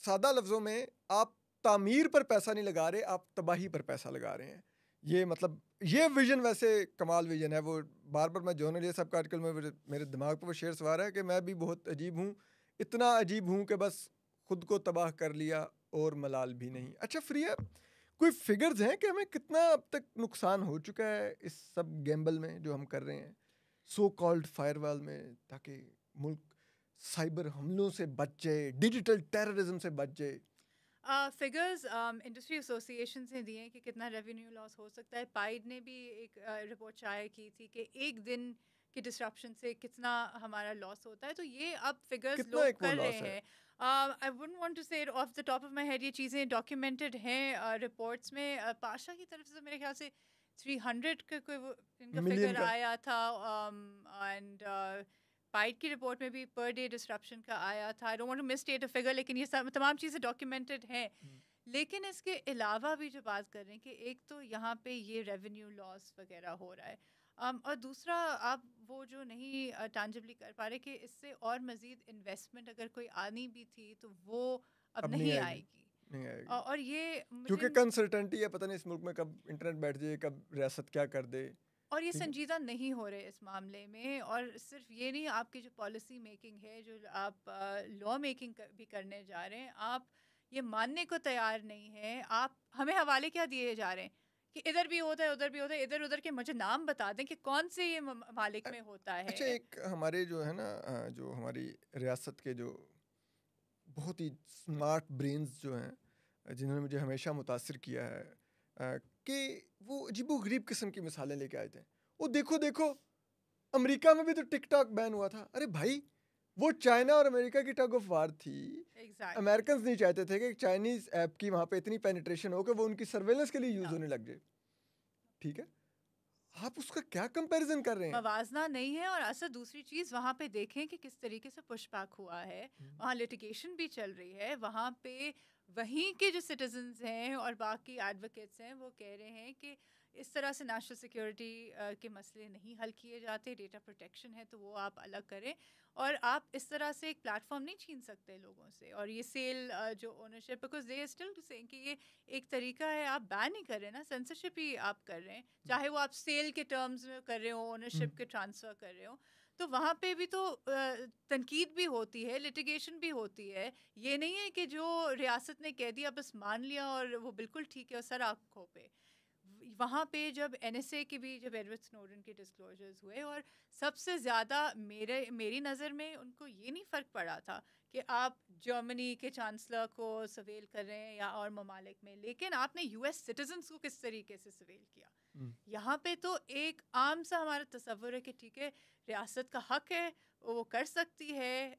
سادہ لفظوں میں آپ تعمیر پر پیسہ نہیں لگا رہے, آپ تباہی پر پیسہ لگا رہے ہیں. یہ مطلب یہ ویژن ویسے کمال ویژن ہے. وہ بار بار میں جرنل یہ سب کا آرٹیکل میں میرے دماغ پہ وہ شعر سوار ہے کہ میں بھی بہت عجیب ہوں, اتنا عجیب ہوں کہ بس خود کو تباہ کر لیا اور ملال بھی نہیں. اچھا فریا, کوئی فگرز ہیں کہ ہمیں کتنا اب تک نقصان ہو چکا ہے اس سب گیمبل میں جو ہم کر رہے ہیں, سو کالڈ فائر وال میں, تاکہ ملک سائبر حملوں سے بچ جائے, ڈیجیٹل ٹیررزم سے بچ جائے؟ فگرز انڈسٹری ایسوسی ایشن سے دیے ہیں کہ کتنا ریونیو لاس ہو سکتا ہے. پائڈ نے بھی ایک رپورٹ شائع کی تھی کہ ایک دن کی ڈسرپشن سے کتنا ہمارا لاس ہوتا ہے. تو یہ اب فگرز لوگ کر رہے ہیں. I wouldn't want to say it off the top of my head, یہ چیزیں ڈاکیومنٹڈ ہیں رپورٹس میں. پاشا کی طرف سے میرے خیال سے 300 کا کوئی ان کا فگر آیا تھا, اینڈ پائٹ کی رپورٹ میں بھی پر ڈے ڈسرپشن کا آیا تھا. I don't want to misstate a figure, لیکن یہ تمام چیزیں ڈاکیومنٹڈ ہیں. لیکن اس کے علاوہ بھی جو بات کر رہے ہیں کہ ایک تو یہاں پہ یہ ریونیو لاس وغیرہ ہو رہا ہے, اور دوسرا آپ وہ جو نہیں ٹانجبلی کر پا رہے کہ اس سے اور مزید انویسٹمنٹ اگر کوئی آنی بھی تھی تو وہ اب نہیں آئے گی. اور یہ کیونکہ کنسلٹنٹی ہے, پتہ نہیں اس ملک میں کب انٹرنیٹ بیٹھ جائے, کب ریاست کیا کر دے, اور یہ سنجیدہ نہیں ہو رہے اس معاملے میں. اور صرف یہ نہیں, آپ کی جو پالیسی میکنگ ہے, جو آپ لا میکنگ بھی کرنے جا رہے ہیں, آپ یہ ماننے کو تیار نہیں ہیں. آپ ہمیں حوالے کیا دیے جا رہے ہیں کہ ادھر بھی ہوتا ہے ادھر بھی ہوتا ہے, ادھر ادھر کے مجھے نام بتا دیں کہ کون سے یہ ممالک میں ہوتا ہے. اچھا, ایک ہمارے جو ہے نا, جو ہماری ریاست کے جو بہت ہی اسمارٹ برینز جو ہیں, جنہوں نے مجھے ہمیشہ متاثر کیا ہے, کہ وہ عجیب و غریب قسم کی مثالیں لے کے آئے تھے. وہ دیکھو امریکہ میں بھی تو ٹک ٹاک بین ہوا تھا. ارے بھائی, وہ چائنا اور امریکہ کی ٹگ آف وار تھی. امریکنز نہیں چاہتے تھے کہ چائنیز ایپ کی وہاں پہ اتنی پینیٹریشن ہو کہ وہ ان کی سرویلنس کے لیے یوز ہونے لگ جائے. ٹھیک ہے, آپ اس کا کیا کمپیریزن کر رہے ہیں؟ موازنہ نہیں ہے. اور اصل دوسری چیز وہاں پہ دیکھیں کہ کس طریقے سے پش بیک ہوا ہے. وہاں لیٹیگیشن بھی چل رہی ہے, وہاں پہ وہیں کے جو سٹیزنز ہیں اور باقی ایڈوکیٹس ہیں وہ کہہ رہے ہیں کہ اس طرح سے نیشنل سیکیورٹی کے مسئلے نہیں حل کیے جاتے. ڈیٹا پروٹیکشن ہے تو وہ آپ الگ کریں, اور آپ اس طرح سے ایک پلیٹ فارم نہیں چھین سکتے لوگوں سے. اور یہ سیل جو ownership, because they still seeing کہ یہ ایک طریقہ ہے, آپ بین نہیں کر رہے نا, سینسرشپ ہی آپ کر رہے ہیں, چاہے وہ آپ سیل کے ٹرمز میں کر رہے ہو, اونرشپ کے ٹرانسفر کر رہے ہو. تو وہاں پہ بھی تو تنقید بھی ہوتی ہے, لٹیگیشن بھی ہوتی ہے. یہ نہیں ہے کہ جو ریاست نے کہہ دیا بس مان لیا اور وہ بالکل ٹھیک ہے اور سر آنکھوں پہ. وہاں پہ جب این ایس اے کے بھی جب ایڈورڈ سنوڈن کے ڈسکلوجرز ہوئے, اور سب سے زیادہ میری نظر میں ان کو یہ نہیں فرق پڑا تھا کہ آپ جرمنی کے چانسلر کو سویل کر رہے ہیں یا اور ممالک میں, لیکن آپ نے یو ایس سٹیزنس کو کس طریقے سے سویل کیا. یہاں پہ تو ایک عام سا ہمارا تصور ہے کہ ٹھیک ہے ریاست کا حق ہے, وہ کر سکتی ہے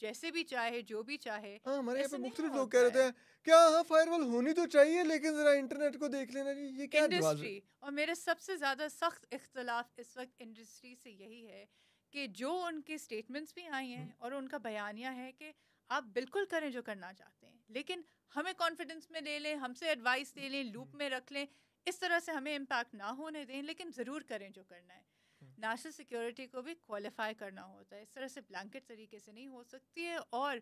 جیسے بھی چاہے جو بھی چاہے. ہاں ہمارے یہاں پہ مختلف لوگ کہہ رہے ہیں کیا ہاں فائر وال ہونی تو چاہیے لیکن ذرا انٹرنیٹ کو دیکھ لینا جی, یہ کیا جواز ہے. اور میرے سب سے زیادہ سخت اختلاف اس وقت انڈسٹری سے یہی ہے کہ جو ان کے اسٹیٹمنٹس بھی آئی ہیں اور ان کا بیانیہ ہے کہ آپ بالکل کریں جو کرنا چاہتے ہیں, لیکن ہمیں کانفیڈنس میں لے لیں, ہم سے ایڈوائس لے لیں, لوپ میں رکھ لیں, اس طرح سے ہمیں امپیکٹ نہ ہونے دیں, لیکن ضرور کریں جو کرنا ہے. نیشنل سیکیورٹی کو بھی کوالیفائی کرنا ہوتا ہے, اس طرح سے بلینکٹ طریقے سے نہیں ہو سکتی ہے. اور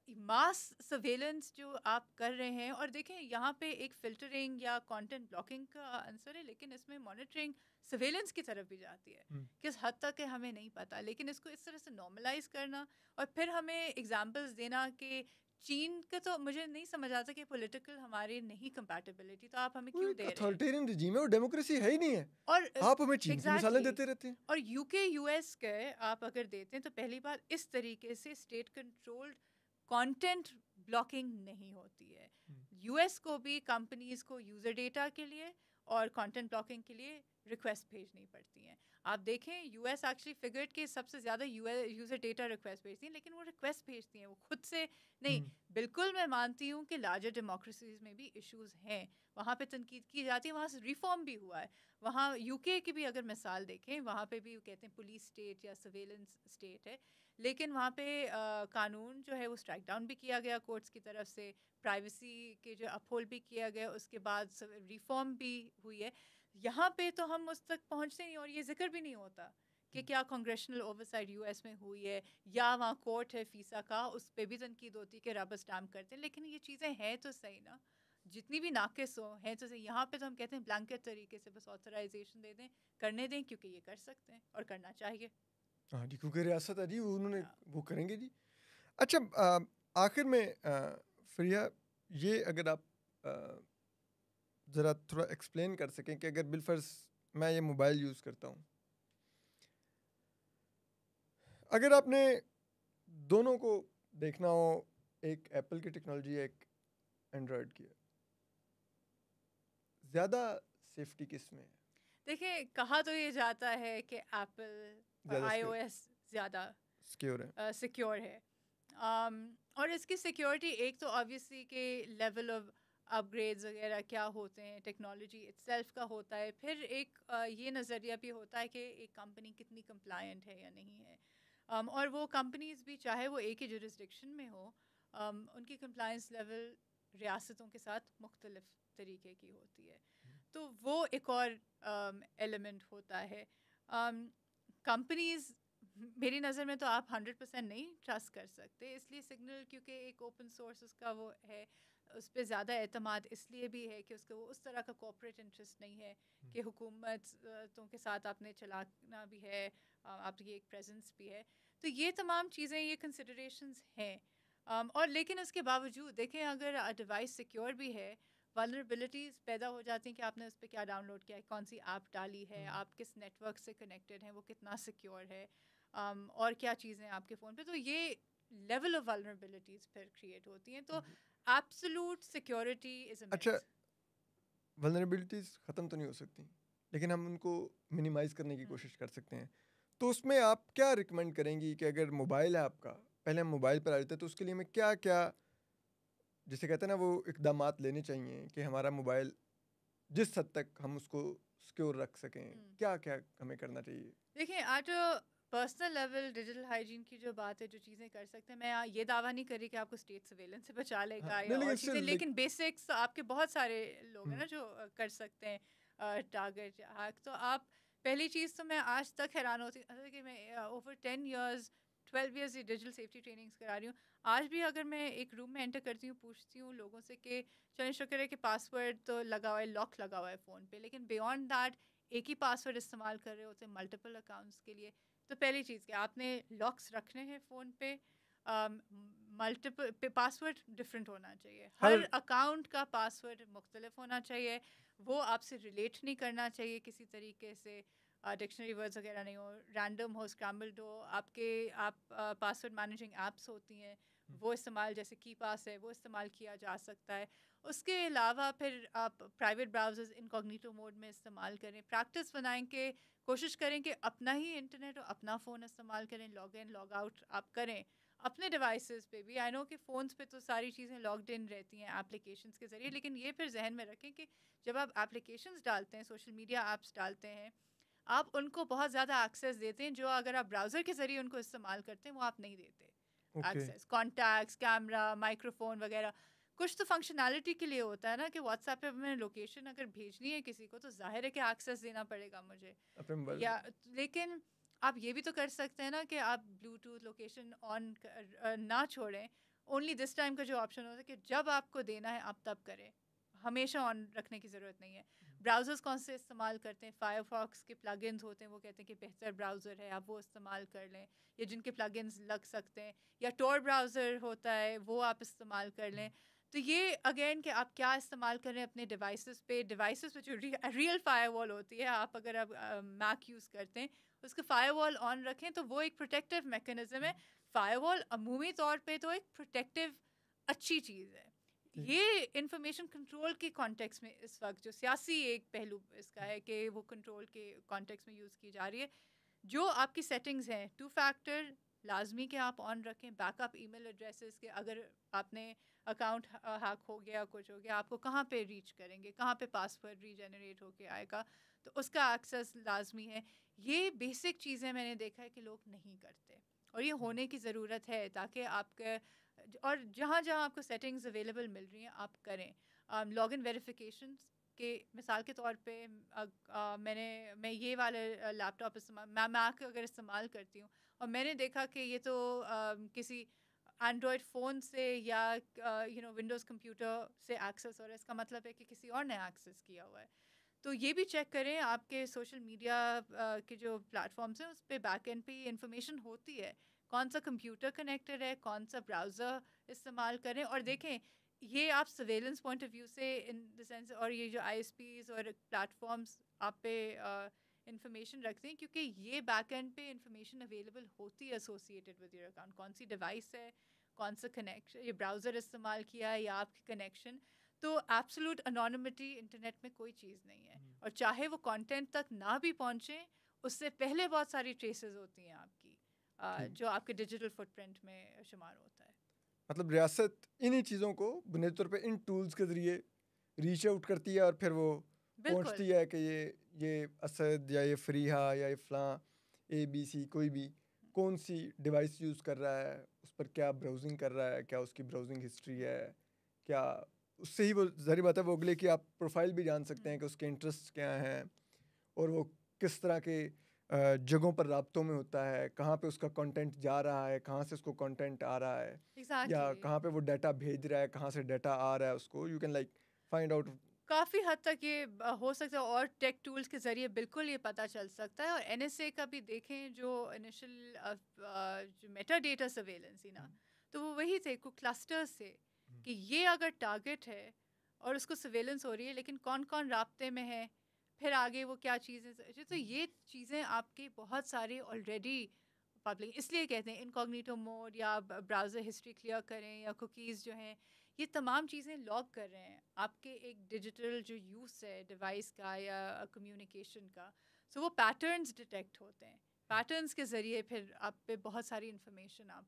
ماس سرویلنس جو آپ کر رہے ہیں, اور دیکھیں یہاں پہ ایک فلٹرنگ یا کانٹینٹ بلاکنگ کا آنسر ہے, لیکن اس میں مانیٹرنگ سرویلنس کی طرف بھی جاتی ہے. کس حد تک ہے ہمیں نہیں پتا, لیکن اس کو اس طرح سے نارملائز کرنا اور پھر ہمیں ایگزامپلس دینا کہ چین کا تو مجھے نہیں سمجھ آتا کہ پولیٹیکل ہماری نہیں کمپیٹیبلٹی, تو آپ ہمیں کیوں دے رہے ہیں. اتھارٹیرین رجیم ہے, وہ ڈیموکریسی ہے ہی نہیں ہے, اور آپ ہمیں چین کی مثالیں دیتے رہتے ہیں. اور یو کے یو ایس کے آپ اگر دیتے ہیں تو پہلی بار اس طریقے سے اسٹیٹ کنٹرولڈ کانٹینٹ بلاکنگ نہیں ہوتی ہے. یو ایس کو بھی کمپنیز کو یوزر ڈیٹا کے لیے اور کانٹینٹ بلاکنگ کے لیے ریکویسٹ بھیجنی پڑتی ہیں. آپ دیکھیں یو ایس ایکچولی فگرڈ کہ سب سے زیادہ یوزر ڈیٹا ریکویسٹ بھیجتی ہیں, لیکن وہ ریکویسٹ بھیجتی ہیں, وہ خود سے نہیں. بالکل میں مانتی ہوں کہ لارجر ڈیموکریسیز میں بھی ایشوز ہیں, وہاں پہ تنقید کی جاتی ہے, وہاں سے ریفارم بھی ہوا ہے. وہاں یو کے کی بھی اگر مثال دیکھیں, وہاں پہ بھی کہتے ہیں پولیس اسٹیٹ یا سرویلنس اسٹیٹ ہے, لیکن وہاں پہ قانون جو ہے وہ اسٹرائک ڈاؤن بھی کیا گیا کورٹس کی طرف سے, پرائیویسی کے جو اپہولڈ بھی کیا گیا, اس کے بعد ریفارم بھی ہوئی ہے. یہاں پہ تو ہم اس تک پہنچتے نہیں, اور یہ ذکر بھی نہیں ہوتا کہ کیا کانگریشنل اوورسائٹ یو ایس میں ہوئی ہے, یا وہاں کورٹ ہے فیسا کا, اس پہ بھی تنقید ہوتی ہے کہ ربر اسٹیمپ کرتے ہیں. لیکن یہ چیزیں ہیں تو صحیح نا, جتنی بھی ناقص ہو ہیں تو صحیح. یہاں پہ تو ہم کہتے ہیں بلینکٹ طریقے سے بس آتھرائزیشن دے دیں, کرنے دیں, کیونکہ یہ کر سکتے ہیں اور کرنا چاہیے. ہاں جی, کیونکہ ریاست ہے جی, انہوں نے وہ کریں گے جی. اچھا آخر میں فریہ, یہ اگر آپ ذرا تھوڑا ایکسپلین کر سکیں کہ اگر بالفرض میں یہ موبائل یوز کرتا ہوں, اگر آپ نے دونوں کو دیکھنا ہو, ایک ایپل کی ٹیکنالوجی ہے, ایک اینڈرائڈ کی ہے, زیادہ سیفٹی کس میں ہے؟ دیکھیں کہا تو یہ جاتا ہے کہ ایپل آئی او ایس زیادہ سیکیور ہے, اور اس کی سیکیورٹی ایک تو آبویسلی کہ لیول آف اپ گریڈز وغیرہ کیا ہوتے ہیں, ٹیکنالوجی اٹ سیلف کا ہوتا ہے. پھر ایک یہ نظریہ بھی ہوتا ہے کہ ایک کمپنی کتنی کمپلائنٹ ہے یا نہیں ہے, اور وہ کمپنیز بھی چاہے وہ ایک ہی جورسڈکشن میں ہو, ان کی کمپلائنس لیول ریاستوں کے ساتھ مختلف طریقے کی ہوتی ہے. تو وہ ایک اور ایلیمنٹ ہوتا ہے. کمپنیز میری نظر میں تو آپ 100% نہیں ٹرسٹ کر سکتے, اس لیے سگنل کیونکہ ایک اوپن سورس اس کا وہ ہے, اس پہ زیادہ اعتماد اس لیے بھی ہے کہ اس کا وہ اس طرح کا کارپوریٹ انٹرسٹ نہیں ہے کہ حکومتوں کے ساتھ آپ نے چلانا بھی ہے, آپ کی ایک پریزنس بھی ہے. تو یہ تمام چیزیں یہ کنسیڈریشنز ہیں, اور لیکن اس کے باوجود دیکھیں اگر ڈیوائس سیکیور بھی ہے, ولنریبلٹیز پیدا ہو جاتی ہیں کہ آپ نے اس پہ کیا ڈاؤن لوڈ کیا ہے, کون سی ایپ ڈالی ہے, آپ کس نیٹ ورک سے کنیکٹڈ ہیں, وہ کتنا سیکیور ہے, اور کیا چیزیں آپ کے فون پہ. تو یہ لیول آف ولنریبلٹیز پھر کریٹ ہوتی ہیں. تو ایبسولوٹ سیکیورٹی از اے میتھ. اچھا ولنریبلٹیز ختم تو نہیں ہو سکتی, لیکن ہم ان کو منیمائز کرنے کی کوشش کر سکتے ہیں. تو اس میں آپ کیا ریکمینڈ کریں گی کہ اگر موبائل ہے آپ کا, پہلے ہم موبائل پر آ جاتے ہیں, تو اس کے لیے ہمیں کیا کیا جسے کہتے ہیں نا وہ اقدامات لینے چاہیے کہ ہمارا موبائل جس حد تک ہم اس کو سیکیور رکھ سکیں, کیا کیا ہمیں کرنا چاہیے؟ دیکھیں پرسنل لیول ڈیجیٹل ہائیجین کی جو بات ہے، جو چیزیں کر سکتے ہیں، میں یہ دعویٰ نہیں کر رہی کہ آپ کو اسٹیٹ سرویلنس سے بچا لے گا یا اور چیزیں، لیکن بیسکس آپ کے بہت سارے لوگ ہیں نا جو کر سکتے ہیں ٹارگیٹ ہیک. تو آپ پہلی چیز تو میں آج تک حیران ہوتی ہوں کہ میں اوور 10 ایئرز 12 ایئرز یہ ڈیجیٹل سیفٹی ٹریننگس کرا رہی ہوں. آج بھی اگر میں ایک روم میں انٹر کرتی ہوں، پوچھتی ہوں لوگوں سے کہ چلیں شکر ہے کہ پاسورڈ تو لگا ہوا ہے، لاک لگا ہوا ہے فون پہ، لیکن بیونڈ دیٹ ایک ہی پاسورڈ استعمال کر رہے ہوتے ہیں ملٹیپل اکاؤنٹس کے لیے. تو پہلی چیز کہ آپ نے لاکس رکھنے ہیں فون پہ، ملٹیپل پاسورڈ ڈفرینٹ ہونا چاہیے، ہر اکاؤنٹ کا پاسورڈ مختلف ہونا چاہیے، وہ آپ سے ریلیٹ نہیں کرنا چاہیے کسی طریقے سے، ڈکشنری ورڈز وغیرہ نہیں ہو، رینڈم ہو، اسکرامبلڈ ہو. آپ پاسورڈ مینیجنگ ایپس ہوتی ہیں وہ استعمال، جیسے کی پاس ہے، وہ استعمال کیا جا سکتا ہے. اس کے علاوہ پھر آپ پرائیویٹ براؤزرز انکوگنیٹو موڈ میں استعمال کریں. پریکٹس بنائیں کہ کوشش کریں کہ اپنا ہی انٹرنیٹ اور اپنا فون استعمال کریں، لاگ ان لاگ آؤٹ آپ کریں اپنے ڈیوائسز پہ بھی. آئی نو کہ فونس پہ تو ساری چیزیں لاگڈ ان رہتی ہیں اپلیکیشنس کے ذریعے، لیکن یہ پھر ذہن میں رکھیں کہ جب آپ اپلیکیشنس ڈالتے ہیں، سوشل میڈیا ایپس ڈالتے ہیں، آپ ان کو بہت زیادہ ایکسیس دیتے ہیں جو اگر آپ براؤزر کے ذریعے ان کو استعمال کرتے ہیں وہ آپ نہیں دیتے. Access, contacts, camera, micro phone وغیرہ کچھ تو فنکشنالٹی کے لیے ہوتا ہے نا، کہ واٹس ایپ پہ میں لوکیشن اگر بھیجنی ہے کسی کو تو ظاہر ہے کہ ایکسیس دینا پڑے گا مجھے. یا لیکن آپ یہ بھی تو کر سکتے ہیں نا کہ آپ بلوٹوتھ لوکیشن آن نہ چھوڑیں. اونلی دس ٹائم کا جو آپشن ہوتا ہے کہ جب آپ کو دینا ہے آپ تب کریں، ہمیشہ آن رکھنے کی ضرورت نہیں ہے. براؤزرز کون سے استعمال کرتے ہیں؟ فائر فاکس کے پلگ انز ہوتے ہیں، وہ کہتے ہیں کہ بہتر براؤزر ہے، آپ وہ استعمال کر لیں، یا جن کے پلگ انز لگ سکتے ہیں. یا ٹور براؤزر ہوتا ہے وہ آپ استعمال کر لیں. تو یہ اگین کہ آپ کیا استعمال کر رہے ہیں اپنے ڈیوائسز پہ جو ریئل فائر وال ہوتی ہے. آپ اگر آپ میک یوز کرتے ہیں اس کا فائر وال آن رکھیں تو وہ ایک پروٹیکٹیو میکینزم ہے. فائر وال عمومی طور پہ تو ایک پروٹیکٹیو اچھی چیز ہے. یہ انفارمیشن کنٹرول کے کانٹیکس میں اس وقت جو سیاسی ایک پہلو اس کا ہے کہ وہ کنٹرول کے کانٹیکس میں یوز کی جا رہی ہے. جو آپ کی سیٹنگز ہیں 2 فیکٹر لازمی کہ آپ آن رکھیں. بیک اپ ای میل ایڈریسز کے اگر آپ نے اکاؤنٹ ہیک ہو گیا، کچھ ہو گیا، آپ کو کہاں پہ ریچ کریں گے، کہاں پہ پاسورڈ ری جنریٹ ہو کے آئے گا، تو اس کا ایکسیس لازمی ہے. یہ بیسک چیزیں میں نے دیکھا ہے کہ لوگ نہیں کرتے اور یہ ہونے کی ضرورت ہے تاکہ آپ کے اور جہاں جہاں آپ کو سیٹنگز اویلیبل مل رہی ہیں آپ کریں. لاگ ان ویریفیکیشنس کے مثال کے طور پہ میں یہ والے لیپ ٹاپ میں میک اگر استعمال کرتی ہوں اور میں نے دیکھا کہ یہ تو کسی اینڈرائڈ فون سے یا ونڈوز کمپیوٹر سے ایکسیس ہو رہا ہے، اس کا مطلب ہے کہ کسی اور نے ایکسیس کیا ہوا ہے. تو یہ بھی چیک کریں آپ کے سوشل میڈیا کے جو پلیٹ فارمس ہیں اس پہ بیک اینڈ پہ انفارمیشن ہوتی ہے، کون سا کمپیوٹر کنیکٹڈ ہے، کون سا براؤزر استعمال کریں. اور دیکھیں یہ آپ سرویلنس پوائنٹ آف ویو سے ان دا سینس، اور یہ جو آئی ایس پیز اور پلیٹ فارمس آپ پہ انفارمیشن رکھتے ہیں کیونکہ یہ بیک اینڈ پہ انفارمیشن اویلیبل ہوتی ہے ایسوسیٹیڈ ود یور اکاؤنٹ، کون سی ڈیوائس ہے، کون سا کنیکشن، یہ براؤزر استعمال کیا ہے یا آپ کی کنیکشن. تو ایبسولوٹ انونیمٹی انٹرنیٹ میں کوئی چیز نہیں ہے، اور چاہے وہ کانٹینٹ تک نہ بھی پہنچیں اس سے پہلے بہت ساری ٹریسز ہوتی ہیں آپ کی جو آپ کے ڈیجیٹل فٹ پرنٹ میں شمار ہوتا ہے. مطلب ریاست انہی چیزوں کو بنیادی طور پہ ان ٹولز کے ذریعے ریچ آؤٹ کرتی ہے اور پھر وہ پہنچتی ہے کہ یہ اسد یا یہ فریحہ یا یہ فلاں ABC کوئی بھی کون سی ڈیوائس یوز کر رہا ہے، اس پر کیا براؤزنگ کر رہا ہے، کیا اس کی براؤزنگ ہسٹری ہے، کیا اس سے ہی وہ ظاہر بات ہے وہ اگلے کی آپ پروفائل بھی جان سکتے ہیں کہ اس کے انٹرسٹ کیا ہیں اور وہ کس طرح کے جگہوں پر رابطوں میں ہوتا ہے، کہاں پہ اس کا کانٹینٹ جا رہا ہے، کہاں سے اس کو کانٹینٹ آ رہا ہے، یا کہاں پہ وہ ڈیٹا بھیج رہا ہے، کہاں سے ڈیٹا آ رہا ہے اس کو. You can like find out. کافی حد تک یہ ہو سکتا ہے اور ٹیک ٹولز کے ذریعے بالکل یہ پتہ چل سکتا ہے. اور NSA کا بھی دیکھیں جو انیشل جو میٹا ڈیٹا سرویلنس ہی نا، تو وہ وہی تھے کو کلسٹر سے کہ یہ اگر ٹارگٹ ہے اور اس کو سرویلنس ہو رہی ہے لیکن کون کون رابطے میں ہے، پھر آگے وہ کیا چیزیں. تو یہ چیزیں آپ کی بہت ساری آلریڈی پبلک، اس لیے کہتے ہیں انکوگنیٹو موڈ یا براؤزر ہسٹری کلیئر کریں یا کوکیز جو ہیں، یہ تمام چیزیں لاگ کر رہے ہیں آپ کے ایک ڈیجیٹل جو یوز ہے ڈیوائس کا یا کمیونیکیشن کا. سو وہ پیٹرنز ڈیٹیکٹ ہوتے ہیں، پیٹرنز کے ذریعے پھر آپ پہ بہت ساری انفارمیشن آپ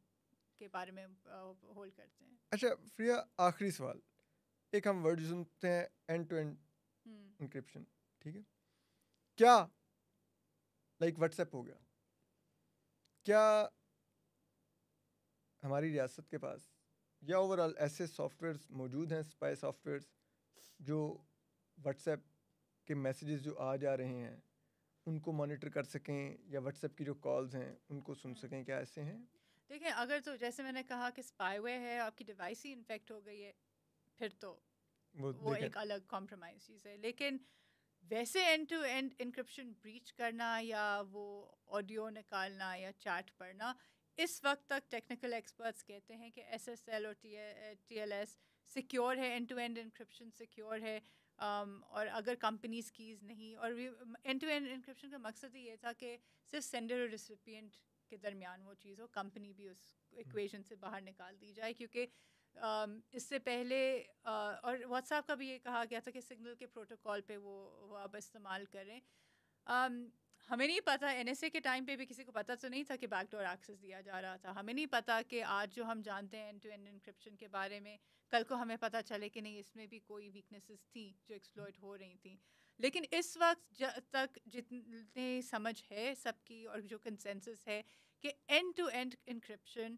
کے بارے میں ہولڈ کرتے ہیں. اچھا فریہ، آخری سوال، ایک ہم ورڈ سنتے ہیں اینڈ ٹو اینڈ انکرپشن، ٹھیک ہے؟ کیا لائک واٹس ایپ ہو گیا، کیا ہماری ریاست کے پاس یا اوور آل ایسے سافٹ ویئرس موجود ہیں، اسپائی سافٹ ویئرس، جو واٹس ایپ کے میسیجز جو آ جا رہے ہیں ان کو مانیٹر کر سکیں، یا واٹس ایپ کی جو کالز ہیں ان کو سن سکیں؟ کیا ایسے ہیں؟ دیکھیں، اگر تو جیسے میں نے کہا کہ اسپائی ویئر ہے، آپ کی ڈیوائس ہی انفیکٹ ہو گئی ہے، پھر تو وہ ایک الگ کمپرومائز چیز ہے. لیکن ویسے end to end encryption breach کرنا یا وہ آڈیو نکالنا یا چیٹ پڑھنا، اس وقت تک ٹیکنیکل ایکسپرٹس کہتے ہیں کہ ایس ایس ایل اور ٹی ایل ایس سیکیور ہے، end to end encryption secure ہے. اور اگر کمپنیز کیز نہیں، اور اینڈ ٹو اینڈ انکرپشن کا مقصد ہی یہ تھا کہ صرف سینڈر اور ریسیپینٹ کے درمیان وہ چیز ہو، کمپنی بھی اس ایکویژن سے باہر نکال دی جائے. کیونکہ اس سے پہلے اور واٹس ایپ کا بھی یہ کہا گیا تھا کہ سگنل کے پروٹوکال پہ وہ اب استعمال کریں. ہمیں نہیں پتہ، این ایس اے کے ٹائم پہ بھی کسی کو پتہ تو نہیں تھا کہ بیک ڈور ایکسیس دیا جا رہا تھا. ہمیں نہیں پتہ کہ آج جو ہم جانتے ہیں اینڈ ٹو اینڈ انکرپشن کے بارے میں، کل کو ہمیں پتہ چلے کہ نہیں، اس میں بھی کوئی ویکنیسز تھیں جو ایکسپلوئٹ ہو رہی تھیں. لیکن اس وقت تک جتنی سمجھ ہے سب کی اور جو کنسنسس ہے کہ اینڈ ٹو اینڈ انکرپشن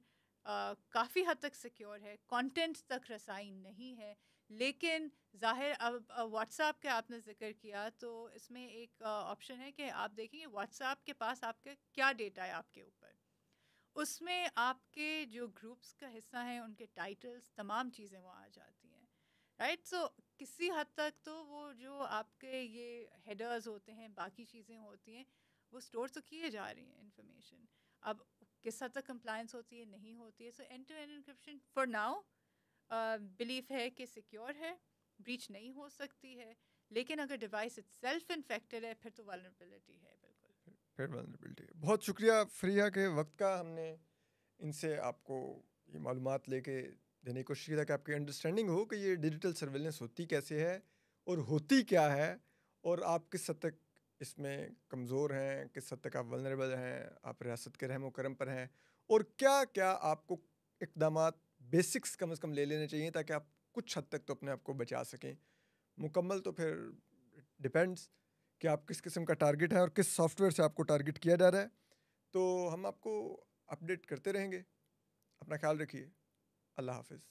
کافی حد تک سیکیور ہے، کانٹینٹ تک رسائی نہیں ہے. لیکن ظاہر اب واٹس ایپ کا آپ نے ذکر کیا، تو اس میں ایک آپشن ہے کہ آپ دیکھیں گے واٹس ایپ کے پاس آپ کا کیا ڈیٹا ہے آپ کے اوپر. اس میں آپ کے جو گروپس کا حصہ ہیں، ان کے ٹائٹلز، تمام چیزیں وہ آ جاتی ہیں، رائٹ. سو کسی حد تک تو وہ جو آپ کے یہ ہیڈرز ہوتے ہیں، باقی چیزیں ہوتی ہیں، وہ اسٹور تو کیے جا رہی ہیں انفارمیشن. اب کس حد تک کمپلائنس ہوتی ہے، نہیں ہوتی ہے. So end to end encryption for now belief ہے کہ سیکیور ہے، بریچ نہیں ہو سکتی ہے. لیکن اگر ڈیوائس اٹ سیلف انفیکٹڈ ہے، پھر تو ولنریبلٹی ہے. بالکل پھر ولنریبلٹی. بہت شکریہ فریحہ کے وقت کا. ہم نے ان سے آپ کو یہ معلومات لے کے دینے کی کوشش کی تھا کہ آپ کی انڈرسٹینڈنگ ہو کہ یہ ڈیجیٹل سرویلنس ہوتی کیسے ہے اور ہوتی کیا ہے، اور آپ کس حد تک اس میں کمزور ہیں، کس حد تک آپ ولنریبل ہیں، آپ ریاست کے رحم و کرم پر ہیں، اور کیا کیا آپ کو اقدامات بیسکس کم از کم لے لینے چاہیے تاکہ آپ کچھ حد تک تو اپنے آپ کو بچا سکیں. مکمل تو پھر ڈپینڈس کہ آپ کس قسم کا ٹارگٹ ہے اور کس سافٹ ویئر سے آپ کو ٹارگٹ کیا جا رہا ہے. تو ہم آپ کو اپڈیٹ کرتے رہیں گے. اپنا خیال رکھیے. اللہ حافظ.